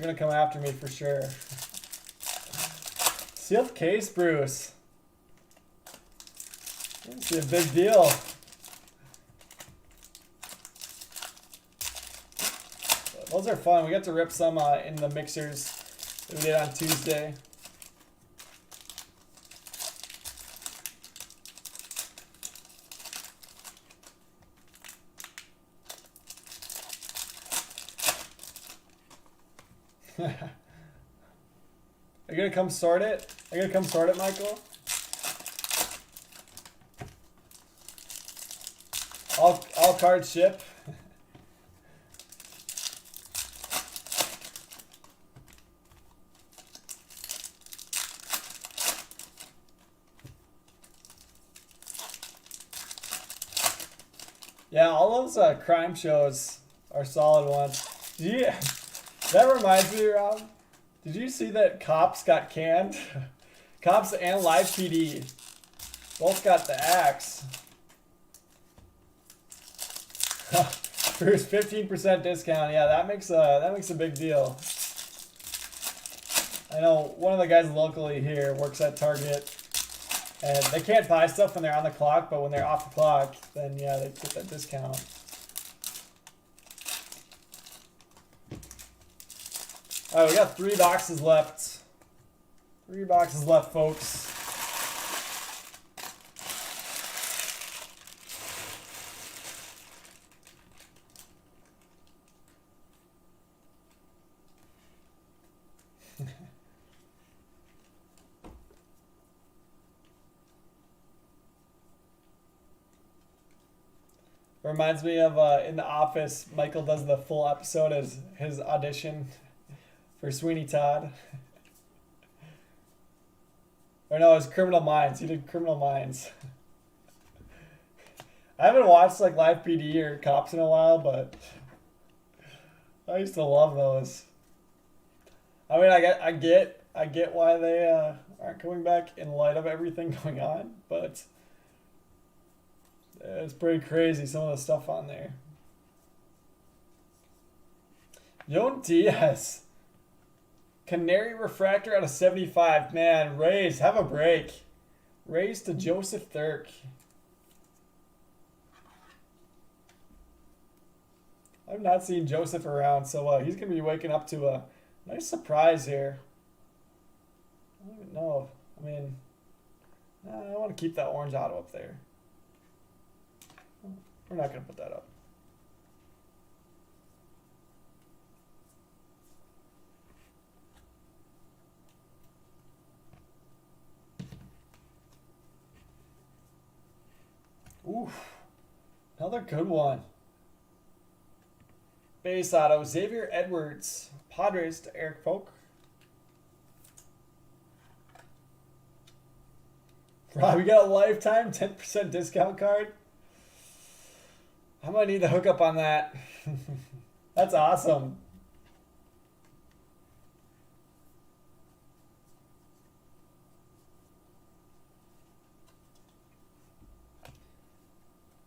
gonna come after me for sure. Sealed case, Bruce. It's a big deal. Those are fun. We got to rip some in the mixers that we did on Tuesday. Are you gonna come sort it? Are you gonna come sort it, Michael? All cards ship. Yeah, all those crime shows are solid ones. Yeah, that reminds me, Rob. Did you see that Cops got canned? Cops and Live PD both got the axe. First 15% discount. Yeah, that makes a big deal. I know one of the guys locally here works at Target, and they can't buy stuff when they're on the clock, but when they're off the clock, then yeah, they get that discount. All right, we got 3 boxes left. 3 boxes left, folks. Reminds me of in The Office, Michael does the full episode as his audition for Sweeney Todd. Or no, it was Criminal Minds. He did Criminal Minds. I haven't watched like Live PD or Cops in a while, but I used to love those. I mean, I get why they aren't coming back in light of everything going on, but it's pretty crazy, some of the stuff on there. Yoan Diaz. Canary Refractor out of 75. Man, Rays, have a break. Rays to Joseph Thurk. I've not seen Joseph around, so he's going to be waking up to a nice surprise here. I don't even know. I mean, I want to keep that orange auto up there. We're not going to put that up. Oof. Another good one. Base auto, Xavier Edwards. Padres to Eric Polk. Rob, we got a lifetime 10% discount card. I might need to hook up on that. That's awesome.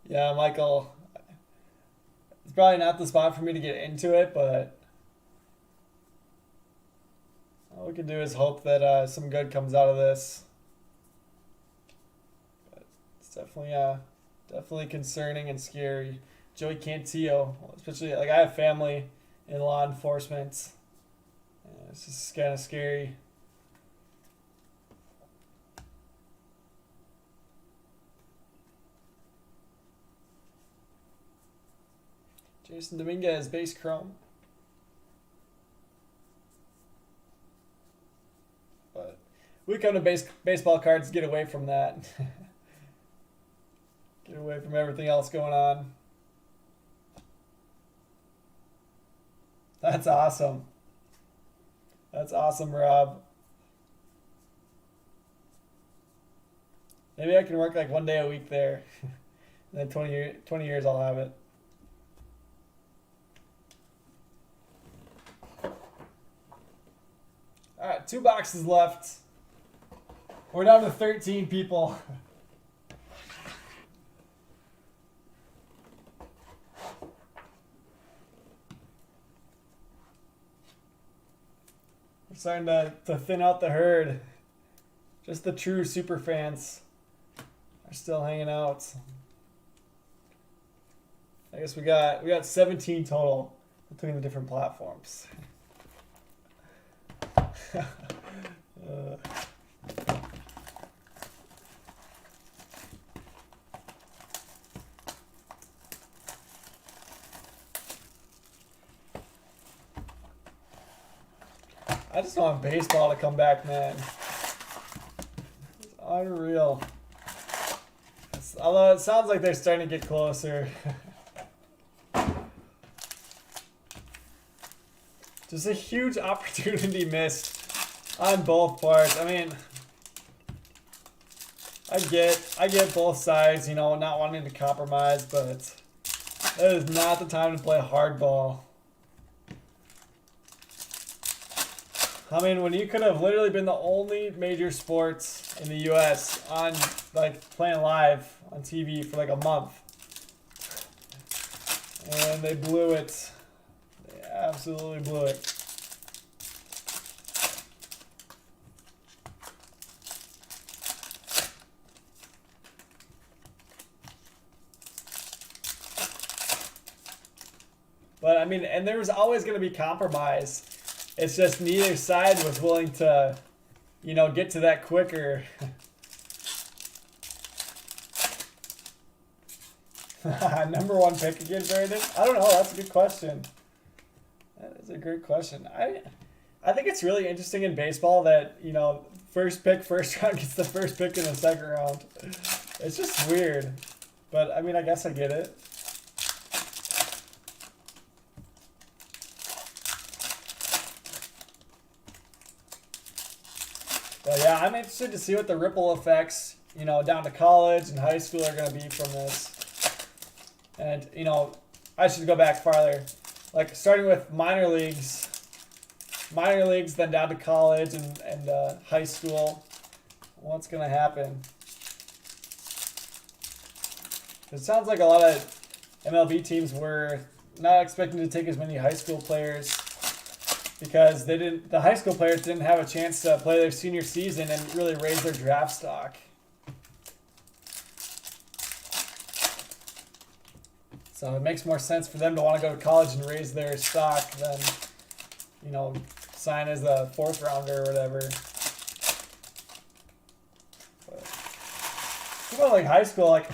Yeah, Michael. It's probably not the spot for me to get into it, but all we can do is hope that some good comes out of this. But it's definitely concerning and scary. Joey Cantillo, especially like I have family in law enforcement. It's just kind of scary. Jason Dominguez, base chrome. But we come to baseball cards, get away from that. Get away from everything else going on. That's awesome. That's awesome, Rob. Maybe I can work like 1 day a week there. And then 20 years I'll have it. All right, 2 boxes left. We're down to 13 people. We're starting to thin out the herd. Just the true super fans are still hanging out. I guess we got 17 total between the different platforms. I just want baseball to come back, man. It's unreal. Although it sounds like they're starting to get closer. Just a huge opportunity missed on both parts. I mean, I get both sides, you know, not wanting to compromise, but it is not the time to play hardball. I mean, when you could have literally been the only major sports in the U.S. on, like, playing live on TV for like a month. And they blew it. They absolutely blew it. But, I mean, and there was always going to be compromise It's just neither side was willing to, you know, get to that quicker. Number one pick again, Brandon? I don't know. That's a good question. That is a great question. I think it's really interesting in baseball that, you know, first pick, first round gets the first pick in the second round. It's just weird. But, I mean, I guess I get it. But, yeah, I'm interested to see what the ripple effects, you know, down to college and high school are going to be from this. And, you know, I should go back farther. Like, starting with minor leagues, then down to college and high school. What's going to happen? It sounds like a lot of MLB teams were not expecting to take as many high school players because the high school players didn't have a chance to play their senior season and really raise their draft stock. So it makes more sense for them to want to go to college and raise their stock than, you know, sign as a fourth rounder or whatever. But people like high school, like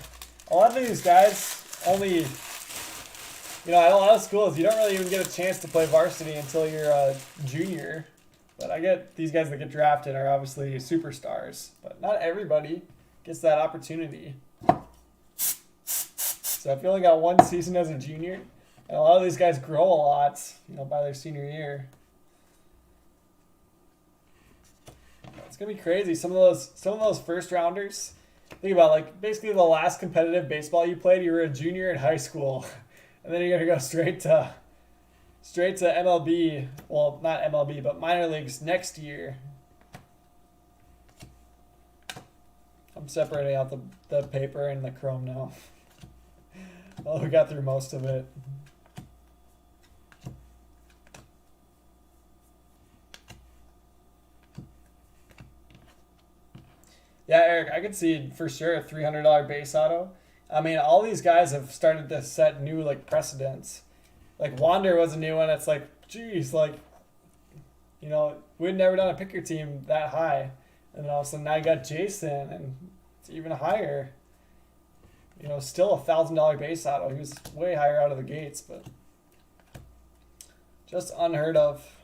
a lot of these guys only, you know, at a lot of schools you don't really even get a chance to play varsity until you're a junior. But I get these guys that get drafted are obviously superstars, but not everybody gets that opportunity. So if you only got one season as a junior, and a lot of these guys grow a lot, you know, by their senior year. It's gonna be crazy. Some of those first rounders. Think about, like, basically the last competitive baseball you played, you were a junior in high school, and then you're gonna go straight to MLB. Well, not MLB, but minor leagues next year. I'm separating out the paper and the chrome now. Well, we got through most of it. Yeah, Eric, I could see for sure a $300 base auto. I mean, all these guys have started to set new, like, precedents. Like, Wander was a new one. It's like, geez, like, you know, we'd never done a picker team that high. And then all of a sudden now you got Jason, and it's even higher. You know, still a $1,000 base auto. He was way higher out of the gates, but just unheard of.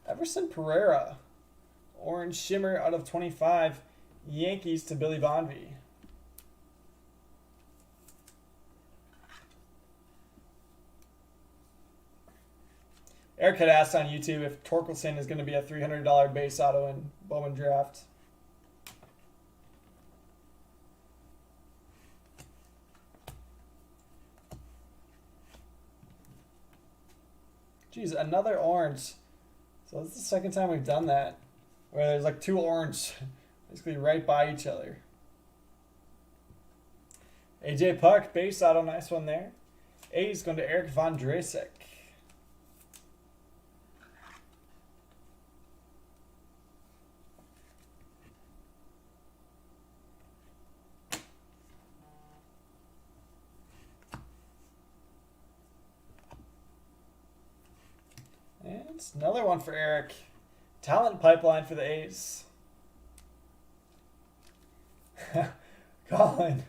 Everson Pereira, orange shimmer out of 25, Yankees to Billy Bonvie. Eric had asked on YouTube if Torkelson is going to be a $300 base auto in Bowman draft. Geez, another orange. So this is the second time we've done that, where there's like two orange basically right by each other. AJ Puck, base auto, nice one there. A's going to Eric Von Drasek. And it's another one for Eric. Talent pipeline for the A's. Colin,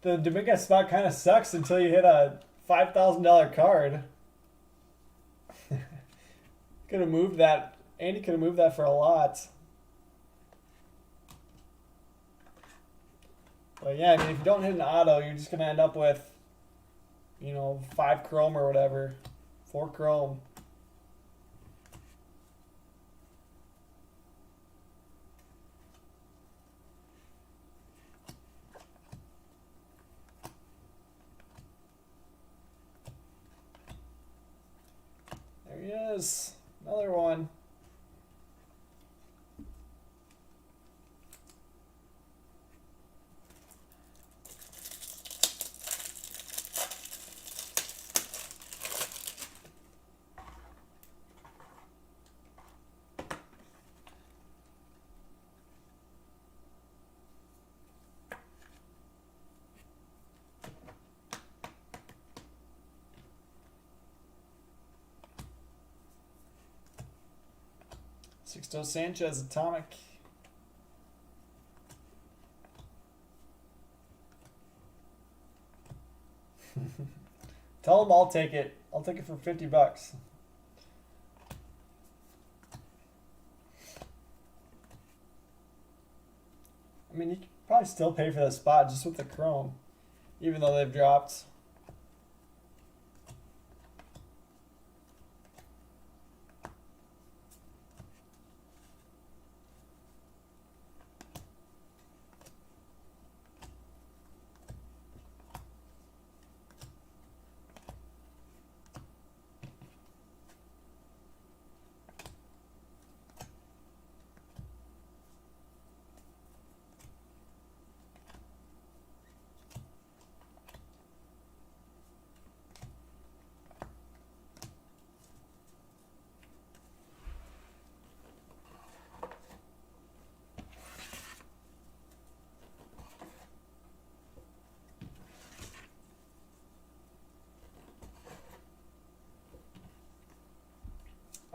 the Dominguez spot kind of sucks until you hit a $5,000 card. Could have moved that. Andy could have moved that for a lot. But yeah, I mean, if you don't hit an auto, you're just going to end up with, you know, 5 chrome or whatever. 4 chrome. There he is. Another one. Sixto Sanchez, atomic. Tell him I'll take it. I'll take it for $50. I mean, you could probably still pay for the spot just with the chrome, even though they've dropped.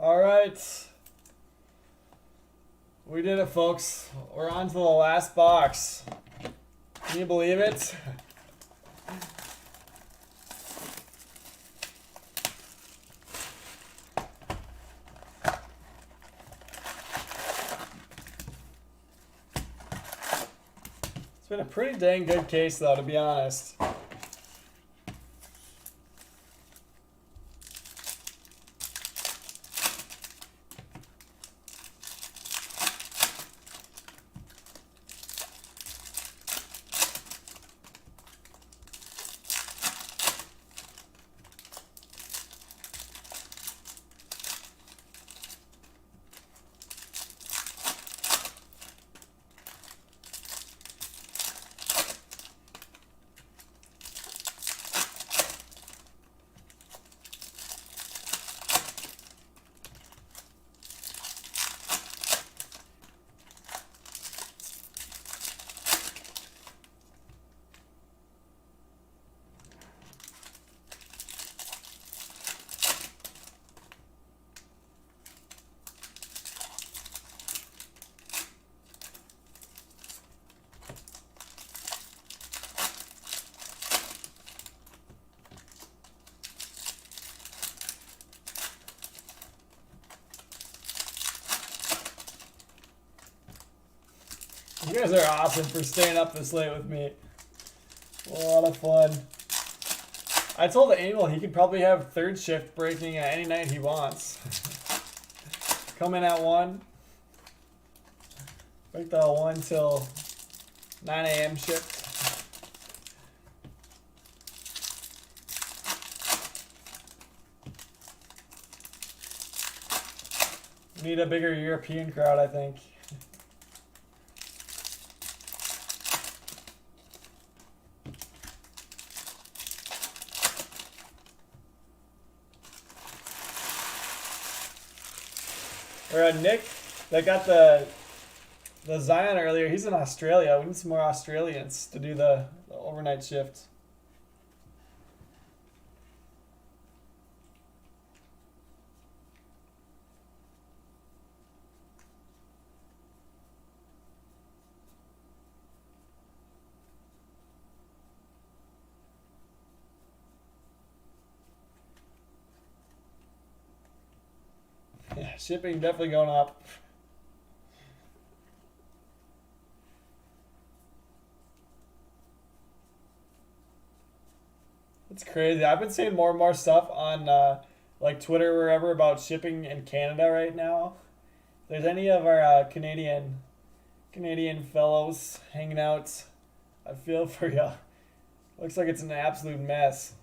All right. We did it, folks. We're on to the last box. Can you believe it? It's been a pretty dang good case, though, to be honest. You guys are awesome for staying up this late with me. A lot of fun. I told Emil he could probably have third shift breaking any night he wants. Come in at 1. Break the 1 till 9 a.m. shift. We need a bigger European crowd, I think. Or Nick that got the Zion earlier, he's in Australia. We need some more Australians to do the overnight shift. Yeah, shipping definitely going up. It's crazy. I've been seeing more and more stuff on like Twitter or wherever about shipping in Canada right now. If there's any of our Canadian fellows hanging out, I feel for you. Looks like it's an absolute mess.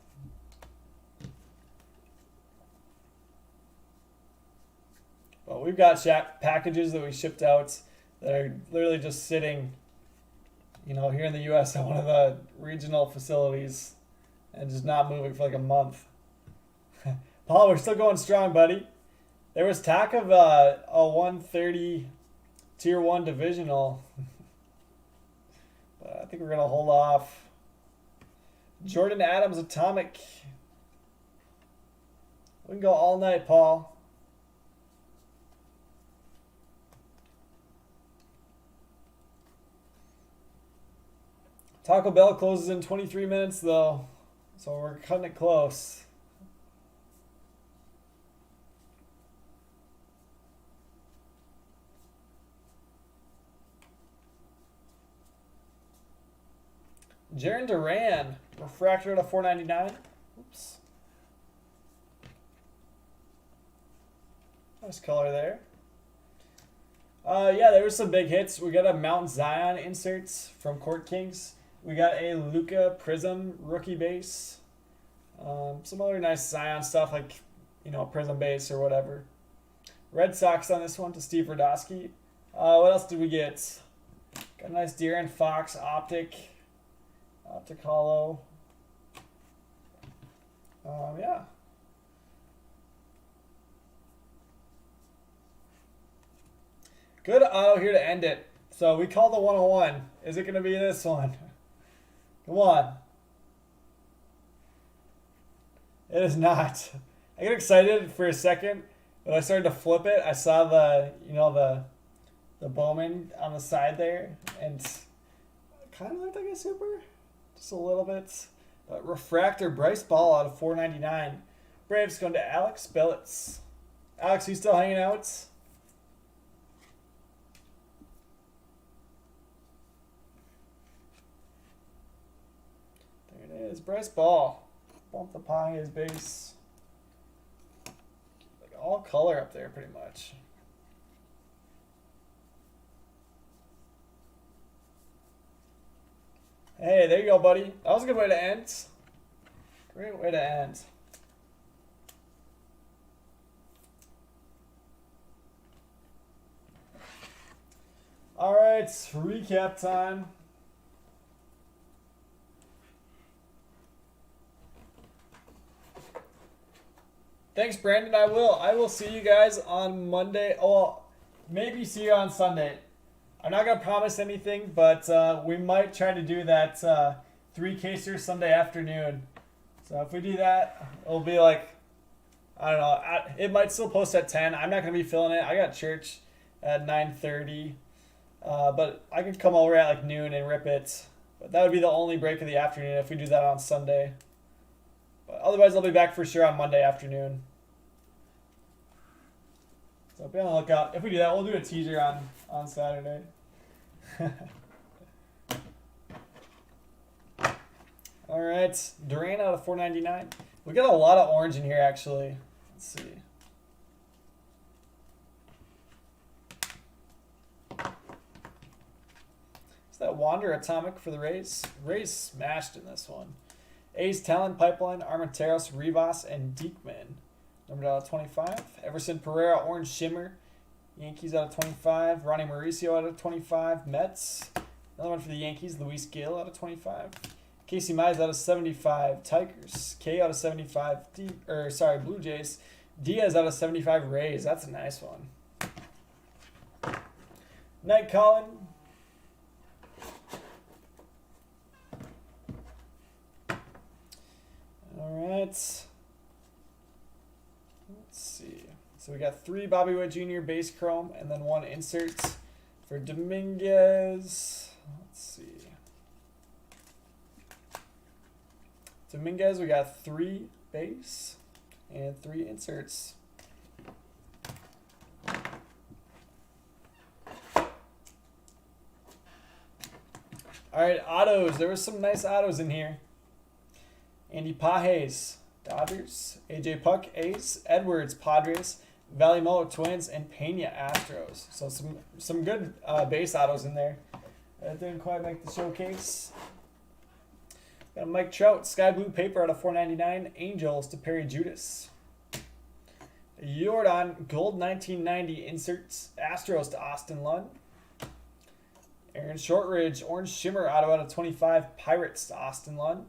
But we've got packages that we shipped out that are literally just sitting, here in the U.S. at one of the regional facilities and just not moving for like a month. Paul, we're still going strong, buddy. There was talk of a 130 Tier 1 divisional. But I think we're going to hold off. Jordan Adams Atomic. We can go all night, Paul. Taco Bell closes in 23 minutes though, so we're cutting it close. Jaren Duran, refractor to 499. Oops. Nice color there. Yeah, there were some big hits. We got a Mount Zion inserts from Court Kings. We got a Luka Prism rookie base. Some other nice Zion stuff like, Prism base or whatever. Red Sox on this one to Steve Radosky. What else did we get? Got a nice De'Aaron Fox optic holo. Yeah. Good auto here to end it. So we call the 101. Is it going to be this one? Come on. It is not. I get excited for a second, but I started to flip it. I saw the Bowman on the side there, and it kind of looked like a super, just a little bit. But refractor Bryce Ball out of 499. Braves going to Alex Billets. Alex, you still hanging out? There it is, Bryce Ball. Bump the pie his base. Like all color up there pretty much. Hey, there you go, buddy. That was a good way to end. Great way to end. All right, recap time. Thanks, Brandon. I will see you guys on Monday. Oh, well, maybe see you on Sunday. I'm not going to promise anything, but we might try to do that 3-caser Sunday afternoon. So if we do that, it'll be like, I don't know, it might still post at 10. I'm not going to be filling it. I got church at 9:30. But I could come over at like noon and rip it. But that would be the only break of the afternoon if we do that on Sunday. But otherwise, I'll be back for sure on Monday afternoon. So be on the lookout. If we do that, we'll do a teaser on Saturday. All right, Duran out of 499. We got a lot of orange in here, actually. Let's see. It's that Wander Atomic for the Rays. Rays smashed in this one. A's Talent Pipeline, Armenteros, Rivas, and Diekman. Numbered out of 25. Everson Pereira, Orange Shimmer. Yankees out of 25. Ronnie Mauricio out of 25. Mets. Another one for the Yankees. Luis Gil out of 25. Casey Mize out of 75. Tigers. K out of 75. Blue Jays. Diaz out of 75. Rays. That's a nice one. Night Colin. All right. Let's see. So we got 3 Bobby Witt Jr. base chrome and then 1 insert for Dominguez. Let's see. Dominguez, we got 3 base and 3 inserts. All right, autos. There were some nice autos in here. Andy Pages, Dodgers. AJ Puck, A's. Edwards, Padres. Valley Mo, Twins. And Pena, Astros. So some good base autos in there. That didn't quite make the showcase. Got a Mike Trout, Sky Blue Paper out of 499. Angels to Perry Judas. Jordan, Gold 1990 inserts. Astros to Austin Lund. Aaron Shortridge, Orange Shimmer auto out of 25. Pirates to Austin Lund.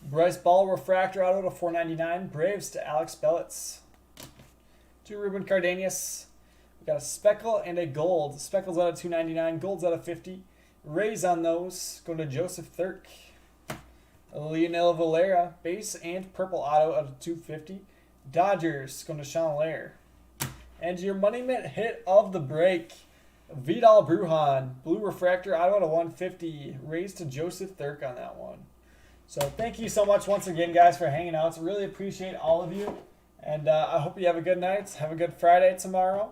Bryce Ball refractor auto to 499. Braves to Alex Billets. 2 Ruben Cardenas. We got a speckle and a gold. Speckles out of 299. Gold's out of 50. Rays on those. Going to Joseph Thirk. Lionel Valera. Base and purple auto out of 250. Dodgers going to Sean Lair. And your money mint hit of the break. Vidal Brujan, blue refractor, out of 150. Raised to Joseph Thirk on that one. So thank you so much once again, guys, for hanging out. Really appreciate all of you. And I hope you have a good night. Have a good Friday tomorrow.